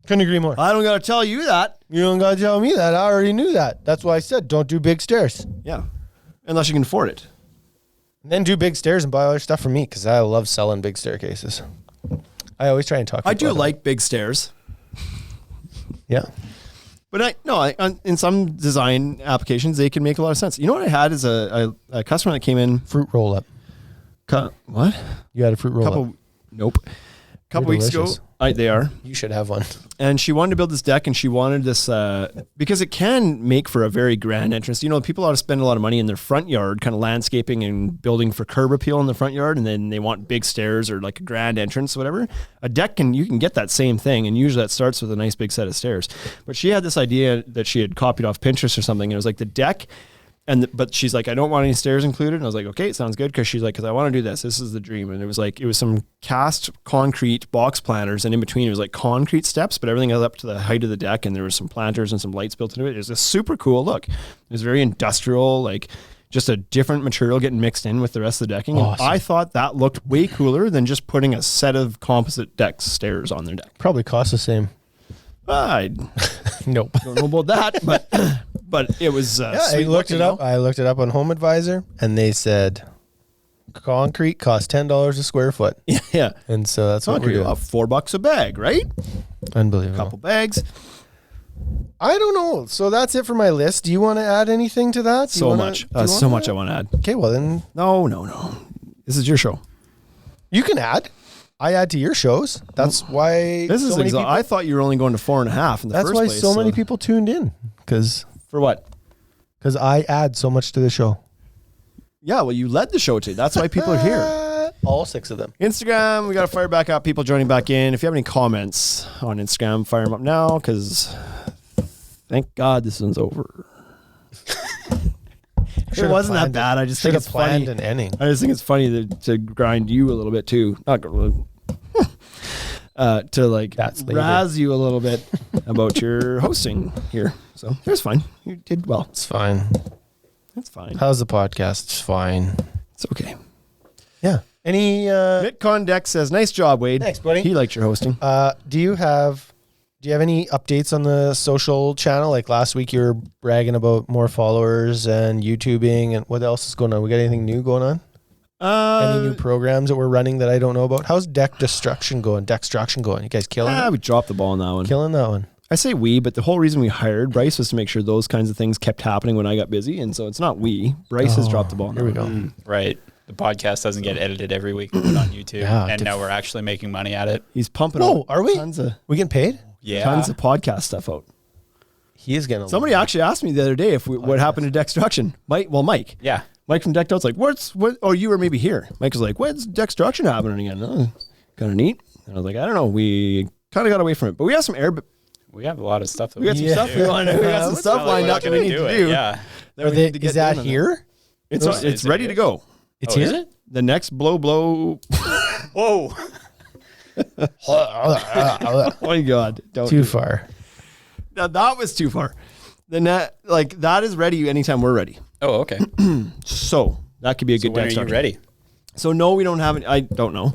Couldn't agree more. I don't got to tell you that. You don't got to tell me that. I already knew that. That's why I said don't do big stairs. Yeah. Unless you can afford it. And then do big stairs and buy other stuff from me because I love selling big staircases. I always try and talk. I do people out of like big stairs. it. Yeah. But in some design applications, they can make a lot of sense. You know what I had is a customer that came in. Fruit roll up. What? You had a fruit roll up. Nope. A couple They're weeks delicious. ago. They are. You should have one. And she wanted to build this deck, and she wanted this because it can make for a very grand entrance. You know, people ought to spend a lot of money in their front yard, kind of landscaping and building for curb appeal in the front yard, and then they want big stairs or like a grand entrance, whatever. A deck you can get that same thing, and usually that starts with a nice big set of stairs. But she had this idea that she had copied off Pinterest or something, and it was like the deck. But she's like, I don't want any stairs included. And I was like, okay, sounds good. Cause she's like, cause I want to do this. This is the dream. And it was some cast concrete box planters. And in between it was like concrete steps, but everything was up to the height of the deck. And there was some planters and some lights built into it. It was a super cool look. It was very industrial, like just a different material getting mixed in with the rest of the decking. Awesome. And I thought that looked way cooler than just putting a set of composite deck stairs on their deck. Probably cost the same. I Nope. don't know about that, but it was, I sweet looked looking, it up. though. I looked it up on Home Advisor, and they said concrete costs $10 a square foot, Yeah. and so that's what we're doing. $4 a bag, right? Unbelievable. Couple bags. I don't know. So that's it for my list. Do you want to add anything to that? Do you So wanna- much. do you So want much to I want to add. Okay, well then No. This is your show. you can add. I add to your shows. That's why This is so many people, I thought you were only going to 4.5 in the that's first why place. so many people tuned in because For what? I add so much to the show. Yeah, well, you led the show today. That's why people are here. All 6 of them. Instagram, we got to fire back up. People joining back in. If you have any comments on Instagram, fire them up now because thank God this one's over. It Should've wasn't that planned bad. it. I just think Should've it's funny. planned an ending. I just think it's funny to grind you a little bit too. Not to like That's later. razz you a little bit about your hosting here. So it was fine. You did well. It's fine. It's fine. How's the podcast? It's fine. It's okay. Yeah. Any Bitcoin Deck says, "Nice job, Wade." Thanks, buddy. He liked your hosting. do you have any updates on the social channel? Like last week you were bragging about more followers and YouTubing, and what else is going on? We got anything new going on? Any new programs that we're running that I don't know about? How's Deck Destruction going? You guys killing it? We dropped the ball on that one. Killing that one. I say we, but the whole reason we hired Bryce was to make sure those kinds of things kept happening when I got busy, and so it's not we. Bryce has dropped the ball. On Here we that go. one. Right. The podcast doesn't get edited every week and put on YouTube. Yeah, and now we're actually making money at it. He's pumping. Whoa, out are we? Tons of We getting paid? Yeah. tons of podcast stuff out. He is getting. Somebody actually asked me the other day what happened to Destruction. Mike Yeah. Mike from Decked Out's like, what? Oh, you were maybe here. Mike was like, when's Destruction happening again? Oh, kind of neat. And I was like, I don't know. We kind of got away from it, but we have some We have a lot of stuff that we got some stuff we want. We got some stuff lined up that we need to do. Yeah. that we need to get Is that done on here? It's Is it ready here? to go. It's Oh, is here. it? The next blow. Whoa. Oh my God! Don't Too far. Now, that was too far. The net, like that is ready anytime we're ready. Oh, okay. So that could be a So good when are Deck you Structure. ready? So no, we don't have any. I don't know.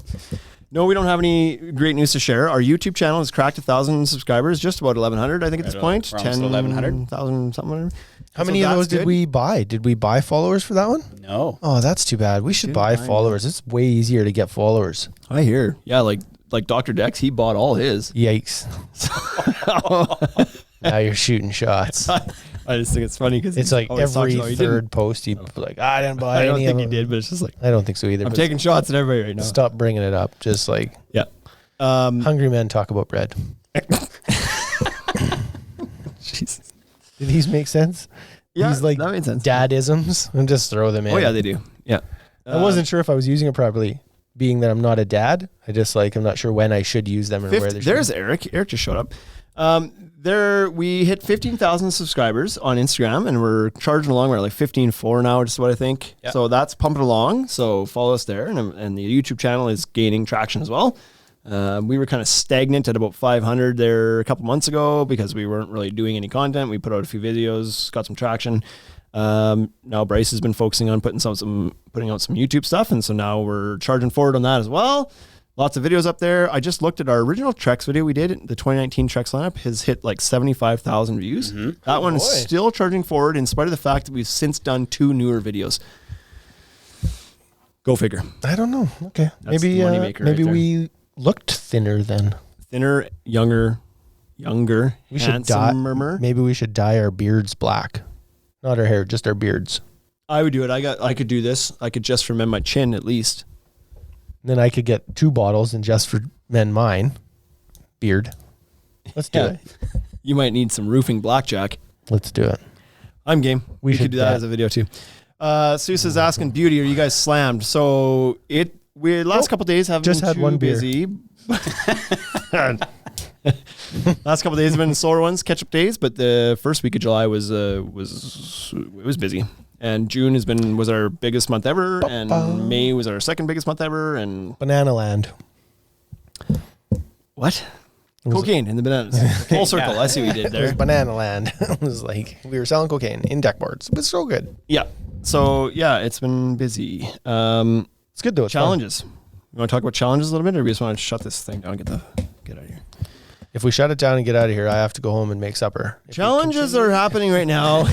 No, we don't have any great news to share. Our YouTube channel has cracked 1,000 subscribers, just about 1,100, I think, at this Right on. point. We're almost at 1,100. 10,000 something. Whatever. How So many of that's those did good. we buy? Did we buy followers for that one? No. Oh, that's too bad. We should buy followers. It's way easier to get followers. I hear. Yeah, like Dr. Dex, he bought all his. Yikes. Now you're shooting shots. I just think it's funny because It's like every third post he like, I didn't buy I don't any think of he them. did, but it's just like I don't think so either. I'm but taking shots at everybody right now. stop bringing it up. Just like Yeah. hungry men talk about bread. Jesus. Did these make sense? Yeah, these like that made sense. dadisms and just throw them in. Oh yeah, they do. Yeah. I wasn't sure if I was using it properly, being that I'm not a dad. I just like, I'm not sure when I should use them or where they should. There's Eric. Eric just showed up. We hit 15,000 subscribers on Instagram, and we're charging along. We're at like 15.4 now, just what I think. Yep. So that's pumping along. So follow us there, and the YouTube channel is gaining traction as well. We were kind of stagnant at about 500 there a couple months ago because we weren't really doing any content. We put out a few videos, got some traction. Now Bryce has been focusing on putting out some YouTube stuff, and so now we're charging forward on that as well. Lots of videos up there. I just looked at our original Trex video we did. The 2019 Trex lineup has hit like 75,000 views. That one is still charging forward in spite of the fact that we've since done 2 newer videos. Go figure. I don't know. Okay. That's the moneymaker Maybe right there. we looked thinner then. Thinner, younger, We should dye. handsomer. Maybe we should dye our beards black. Not our hair, just our beards. I would do it. I could do this. I could just for men my chin at least. Then I could get 2 bottles and just for men mine beard. Let's do it. You might need some roofing blackjack. Let's do it. I'm game. We should could do that bet. as a video too. Seuss is asking, Beauty, are you guys slammed? So we last couple days have just been had too one beer. busy. Last couple of days have been slower ones, catch up days, but the first week of July was busy. And June was our biggest month ever, and May was our second biggest month ever, and Banana Land. what? Cocaine in the bananas. Full circle. I see what you did It was there. Banana Land. It was like we were selling cocaine in deck boards. But so good. Yeah. So yeah, it's been busy. It's good though. It's fun. Challenges. You want to talk about challenges a little bit, or we just want to shut this thing down and get out of here? If we shut it down and get out of here, I have to go home and make supper. If we Challenges are happening right now.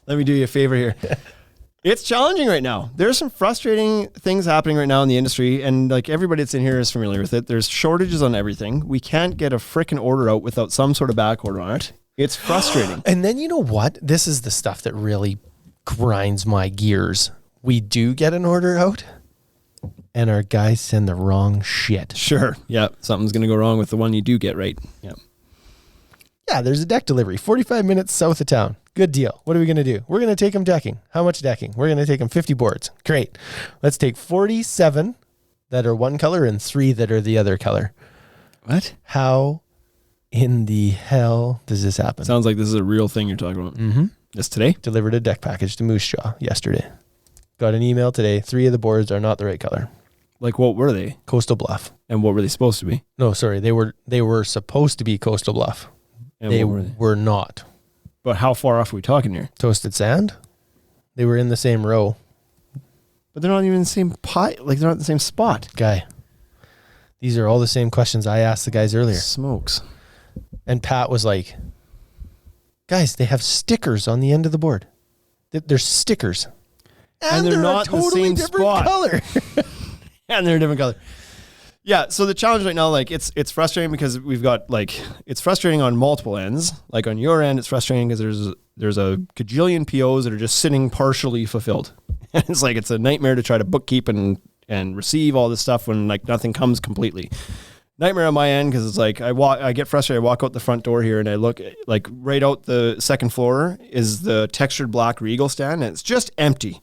Let me do you a favor here. It's challenging right now. There's some frustrating things happening right now in the industry, and like everybody that's in here is familiar with it. There's shortages on everything. We can't get a frickin' order out without some sort of back order on it. It's frustrating. And then you know what? This is the stuff that really grinds my gears. We do get an order out, and our guys send the wrong shit. Sure. Yeah. Something's going to go wrong with the one you do get right. Yeah. Yeah, there's a deck delivery, 45 minutes south of town. Good deal. What are we going to do? We're going to take them decking. How much decking? We're going to take them 50 boards. Great. Let's take 47 that are one color and 3 that are the other color. What? How in the hell does this happen? Sounds like this is a real thing you're talking about. Mm-hmm. This today? Delivered a deck package to Moose Jaw yesterday. Got an email today. 3 of the boards are not the right color. Like, what were they? Coastal Bluff. And what were they supposed to be? No, sorry. They were supposed to be Coastal Bluff. And They what were they? were not. But how far off are we talking here? Toasted Sand? They were in the same row. But they're not even in the same pie. Like, they're not in the same spot. Guy. These are all the same questions I asked the guys earlier. Smokes. And Pat was like, guys, they have stickers on the end of the board. They're stickers. And they're not a the totally same different spot. color. And they're a different color. Yeah, so the challenge right now, like, it's frustrating because we've got, like, it's frustrating on multiple ends. Like, on your end, it's frustrating because there's a gajillion POs that are just sitting partially fulfilled. And it's like, it's a nightmare to try to bookkeep and receive all this stuff when, like, nothing comes completely. Nightmare on my end because it's like, I get frustrated. I walk out the front door here and I look, like, right out the second floor is the textured black Regal stand, and it's just empty.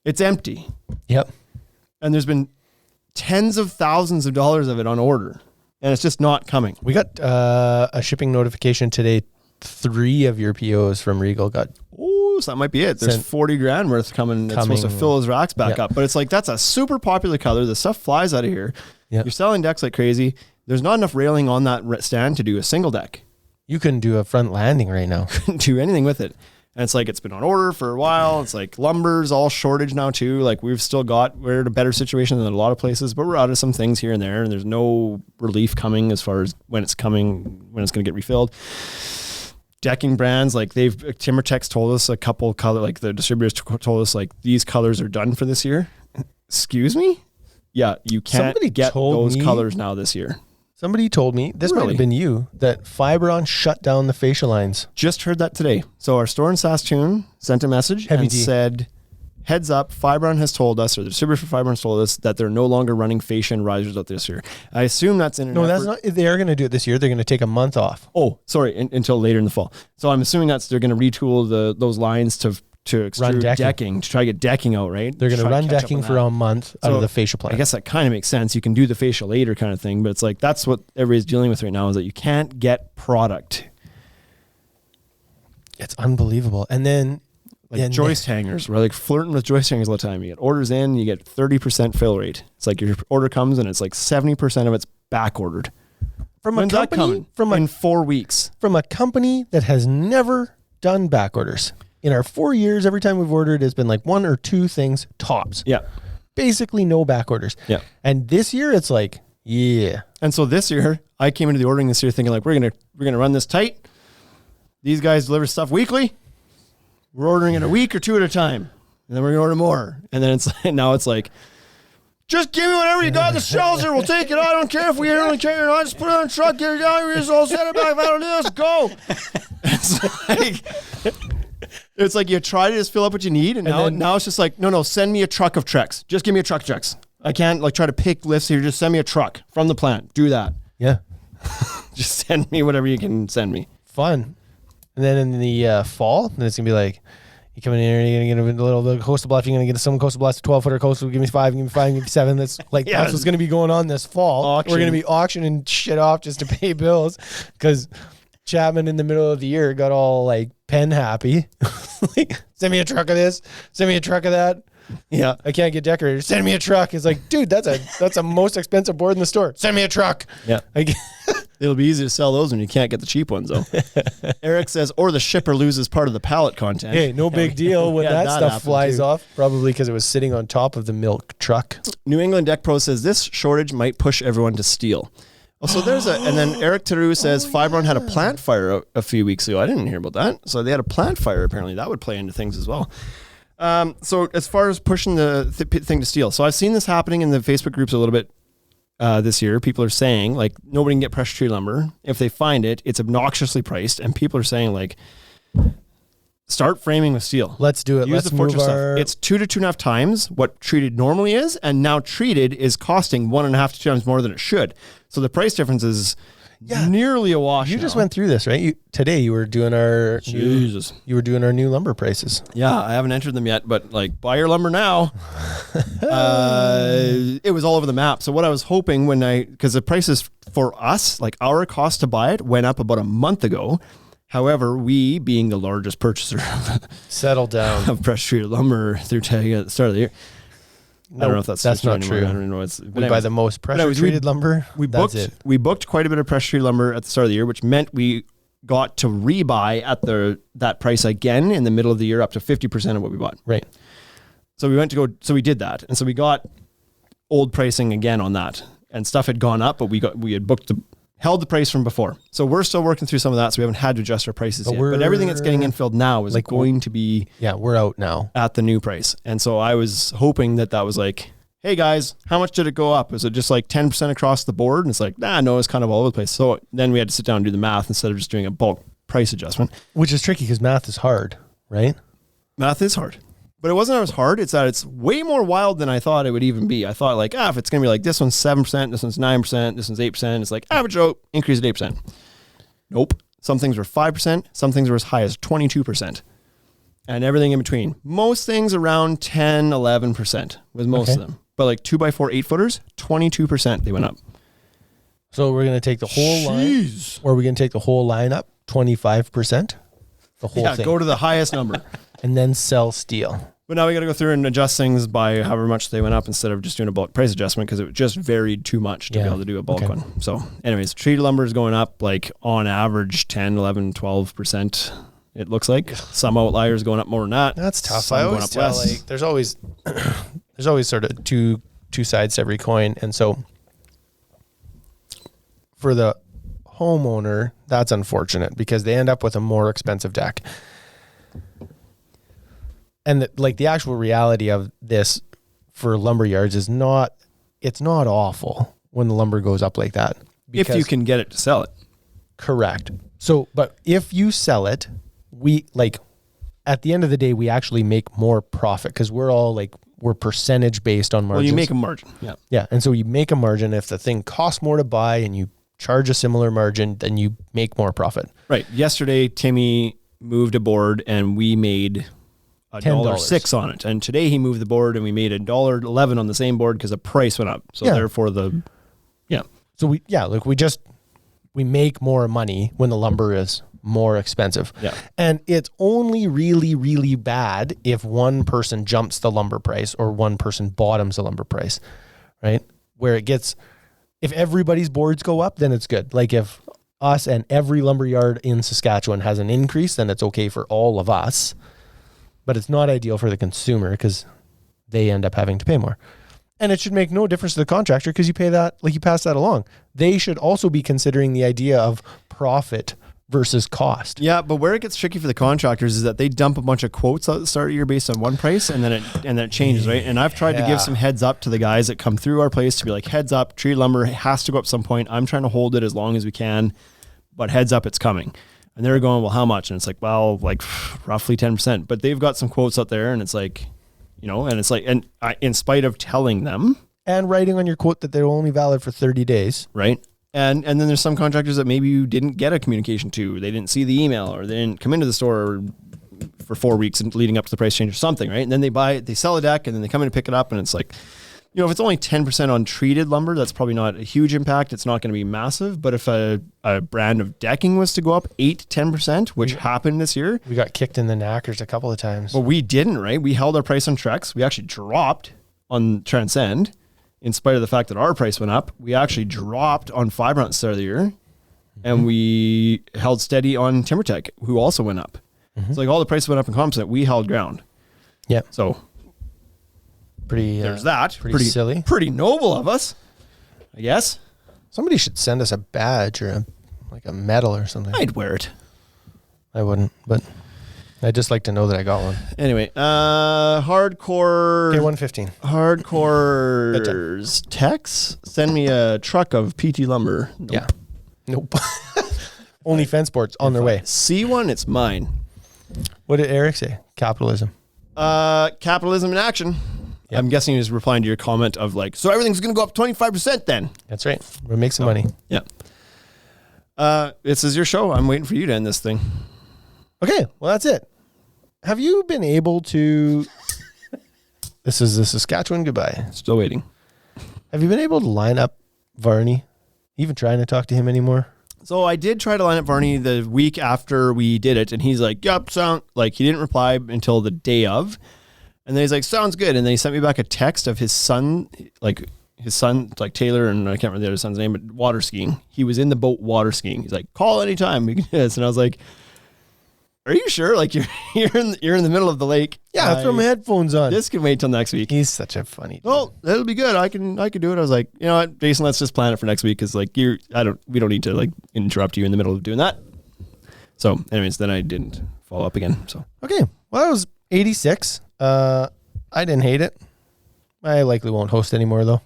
It's empty. Yep. And there's been tens of thousands of dollars of it on order, and it's just not coming. We got a shipping notification today. 3 of your POs from Regal got. Oh, so that might be it. There's Sent- 40 grand worth coming. That's supposed to fill his racks back Yep. up. But it's like, that's a super popular color. The stuff flies out of here. Yep. You're selling decks like crazy. There's not enough railing on that stand to do a single deck. You couldn't do a front landing right now. Couldn't do anything with it. And it's like, it's been on order for a while. It's like lumber's all shortage now too. Like, we're in a better situation than a lot of places, but we're out of some things here and there, and there's no relief coming as far as when it's going to get refilled. Decking brands, like TimberTech's told us a couple color, like the distributors told us, like, these colors are done for this year. Excuse me? Yeah, you can't Somebody get told those me- colors now this year. Somebody told me, this might Really? have been you, that Fibron shut down the fascia lines. Just heard that today. So our store in Saskatoon sent a message Heavy and D. said, heads up, Fibron has told us, or the distributor for Fibron has told us that they're no longer running fascia and risers out this year. I assume that's in an No, that's effort- not. They are going to do it this year. They're going to take a month off. Oh, sorry, until later in the fall. So I'm assuming they're going to retool those lines to extrude decking to try to get decking out, right? They're going to Try run catch up decking on for that. a month out So, of the fascia plant. I guess that kind of makes sense. You can do the fascia later kind of thing, but it's like that's what everybody's dealing with right now is that you can't get product. It's unbelievable. And then Like joist hangers. We're like flirting with joist hangers all the time. You get orders in, you get 30% fill rate. It's like your order comes and it's like 70% of it's back ordered. from When's a that company coming? In 4 weeks. from a company that has never done back orders. In our 4 years, every time we've ordered, it's been like 1 or 2 things tops. Yeah. Basically no back orders. Yeah. And this year it's like, yeah. And so this year, I came into the ordering this year thinking like we're gonna run this tight. These guys deliver stuff weekly. We're ordering it a week or 2 at a time, and then we're gonna order more. And then now it's like, just give me whatever you got. The shelves here, we'll take it. I don't care if we really care or not. Just put it on a truck, get it down here, so I'll set it back. I don't do this. Go. It's like you try to just fill up what you need, and now it's just like no, send me a truck of Trex. Just give me a truck of Trex. I can't like try to pick lifts here. Just send me a truck from the plant. Do that. Yeah. Just send me whatever you can send me. Fun. And then in the fall, then it's going to be like, you come in here and you're going to get a little coastal bluff. You're going to get some coastal blast, 12-footer coastal. Give me 5, give me 5, give me 7. That's like, that's what's going to be going on this fall. Auction. We're going to be auctioning shit off just to pay bills because Chapman in the middle of the year got all like pen happy. Like, send me a truck of this. Send me a truck of that. Yeah. I can't get decorators. Send me a truck. It's like, dude, that's a most expensive board in the store. Send me a truck. Yeah. Like, It'll be easy to sell those when you can't get the cheap ones, though. Eric says, or the shipper loses part of the pallet content. hey, no big deal when Yeah, that that stuff happened flies too. off. Probably because it was sitting on top of the milk truck. New England Deck Pro says this shortage might push everyone to steel. Oh, so there's and then Eric Theroux says Fibron had a plant fire a few weeks ago. I didn't hear about that. So they had a plant fire apparently. That would play into things as well. So as far as pushing the thing to steel, so I've seen this happening in the Facebook groups a little bit this year. People are saying like nobody can get pressure treated lumber. If they find it, it's obnoxiously priced, and people are saying like start framing with steel. Let's do it. Use Let's the Fortress move stuff. our. It's 2 to 2.5 times what treated normally is, and now treated is costing 1.5 to 2 times more than it should. So the price difference is nearly a wash. You just now. went through this, right? Today you were doing our Jesus. you were doing our new lumber prices. Yeah, I haven't entered them yet, but like buy your lumber now. It was all over the map. So what I was hoping because the prices for us, like our cost to buy it, went up about a month ago. However, we, being the largest purchaser Settle down. of pressure treated lumber through TAG at the start of the year, I don't know if that's not anymore. true. I don't know. We buy the most pressure treated lumber. We That's booked it. we booked quite a bit of pressure treated lumber at the start of the year, which meant we got to rebuy at that price again in the middle of the year, up to 50% of what we bought. Right. So we did that, and so we got old pricing again on that, and stuff had gone up, but we had held the price from before. So we're still working through some of that, so we haven't had to adjust our prices yet. But everything that's getting infilled now is going to be we're out now at the new price. And so I was hoping that was like, hey guys, how much did it go up? Is it just like 10% across the board? And it's like, no, it's kind of all over the place. So then we had to sit down and do the math instead of just doing a bulk price adjustment. which is tricky because math is hard, right? Math is hard. But it wasn't as hard. It's that it's way more wild than I thought it would even be. I thought like, if it's going to be like this one's 7%, this one's 9%, this one's 8%. It's like average out, increase at 8%. Nope. Some things were 5%. Some things were as high as 22%. And everything in between. Most things around 10, 11% with most of them. But like 2x4 8-footers, 22% they went up. So we're gonna take the whole line, or are we gonna take the whole line up 25%? The whole thing, Go to the highest number. and then sell steel. But now we got to go through and adjust things by however much they went up instead of just doing a bulk price adjustment because it just varied too much to be able to do a bulk one. So anyways, treated lumber is going up like on average 10, 11, 12%. It looks like some outliers going up more than that. That's tough. Some I going always up tell less. like there's always sort of two sides to every coin, and so for the homeowner, that's unfortunate because they end up with a more expensive deck. And the actual reality of this for lumber yards is it's not awful when the lumber goes up like that. If you can get it to sell it. Correct. So, but if you sell it, at the end of the day, we actually make more profit because we're percentage based on margins. Well, you make a margin. Yeah. Yeah. And so you make a margin. If the thing costs more to buy and you charge a similar margin, then you make more profit. Right. Yesterday, Timmy moved a board and we made $1.06 on it. And today he moved the board and we made $1.11 on the same board because the price went up. So therefore So we make more money when the lumber is more expensive. Yeah. And it's only really, really bad if one person jumps the lumber price or one person bottoms the lumber price, right? Where it gets, if everybody's boards go up, then it's good. Like if us and every lumber yard in Saskatchewan has an increase, then it's okay for all of us. But it's not ideal for the consumer because they end up having to pay more. And it should make no difference to the contractor because you pay that, like you pass that along. They should also be considering the idea of profit versus cost. Yeah, but where it gets tricky for the contractors is that they dump a bunch of quotes at the start of the year based on one price and then it changes, right? And I've tried to give some heads up to the guys that come through our place to be like, heads up, tree lumber has to go up some point. I'm trying to hold it as long as we can, but heads up, it's coming. And they're going, well, how much? And it's like, well, like roughly 10%. But they've got some quotes out there and it's like, you know, and it's like, and in spite of telling them. And writing on your quote that they're only valid for 30 days. Right. And then there's some contractors that maybe you didn't get a communication to. They didn't see the email or they didn't come into the store for 4 weeks and leading up to the price change or something, right? And then they sell a deck and then they come in and pick it up and it's like, you know, if it's only 10% on treated lumber, that's probably not a huge impact. It's not going to be massive. But if a brand of decking was to go up 8-10%, which happened this year. We got kicked in the knackers a couple of times. Well, we didn't, right? We held our price on Trex. We actually dropped on Transcend in spite of the fact that our price went up. We actually dropped on Fiber at the start of the year. And we held steady on TimberTech, who also went up. It's like all the prices went up in Composite. We held ground. Yeah. So pretty there's that. Pretty silly. Pretty noble of us, I guess. Somebody should send us a badge or a medal or something. I'd wear it. I wouldn't, but I'd just like to know that I got one. Anyway, hardcore. Okay, 115. Hardcore's Tex, send me a truck of PT lumber. Nope. Yeah. Nope. Only fence boards on their way. See one, it's mine. What did Eric say? Capitalism. Capitalism in action. Yep. I'm guessing he was replying to your comment of like, so everything's going to go up 25% then. That's right. We'll make some money. Yeah. This is your show. I'm waiting for you to end this thing. Okay. Well, that's it. Have you been able to... This is the Saskatchewan goodbye. Still waiting. Have Have you been able to line up Varney? Even trying to talk to him anymore? So I did try to line up Varney the week after we did it, and he's like, yep, sound like he didn't reply until the day of. And then he's like, sounds good. And then he sent me back a text of his son, like Taylor, and I can't remember the other son's name, but water skiing. He was in the boat water skiing. He's like, call anytime we can do this. And I was like, are you sure? Like you're in the middle of the lake. Yeah, I'll throw my headphones on. This can wait till next week. He's such a funny dude. Well, that'll be good. I can do it. I was like, you know what, Jason, let's just plan it for next week because like we don't need to like interrupt you in the middle of doing that. So, anyways, then I didn't follow up again. So okay, well that was 86. I didn't hate it. I likely won't host anymore though.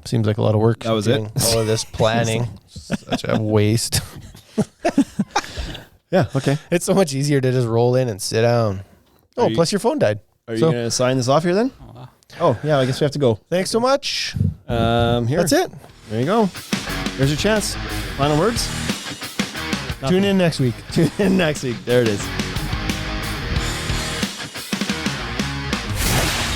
Seems like a lot of work. That was it. All of this planning, such a waste. Yeah, okay. It's so much easier to just roll in and sit down. Oh, plus your phone died. Are you going to sign this off here then? Oh, yeah, I guess we have to go. Thanks so much. Here. That's it. There you go. There's your chance. Final words? Tune in next week. Tune in next week. There it is.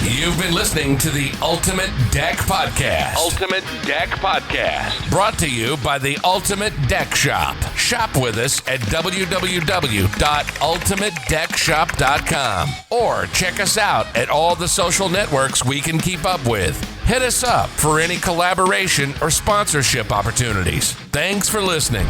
You've been listening to the Ultimate Deck Podcast. Ultimate Deck Podcast. Brought to you by the Ultimate Deck Shop. Shop with us at www.ultimatedeckshop.com or check us out at all the social networks we can keep up with. Hit us up for any collaboration or sponsorship opportunities. Thanks for listening.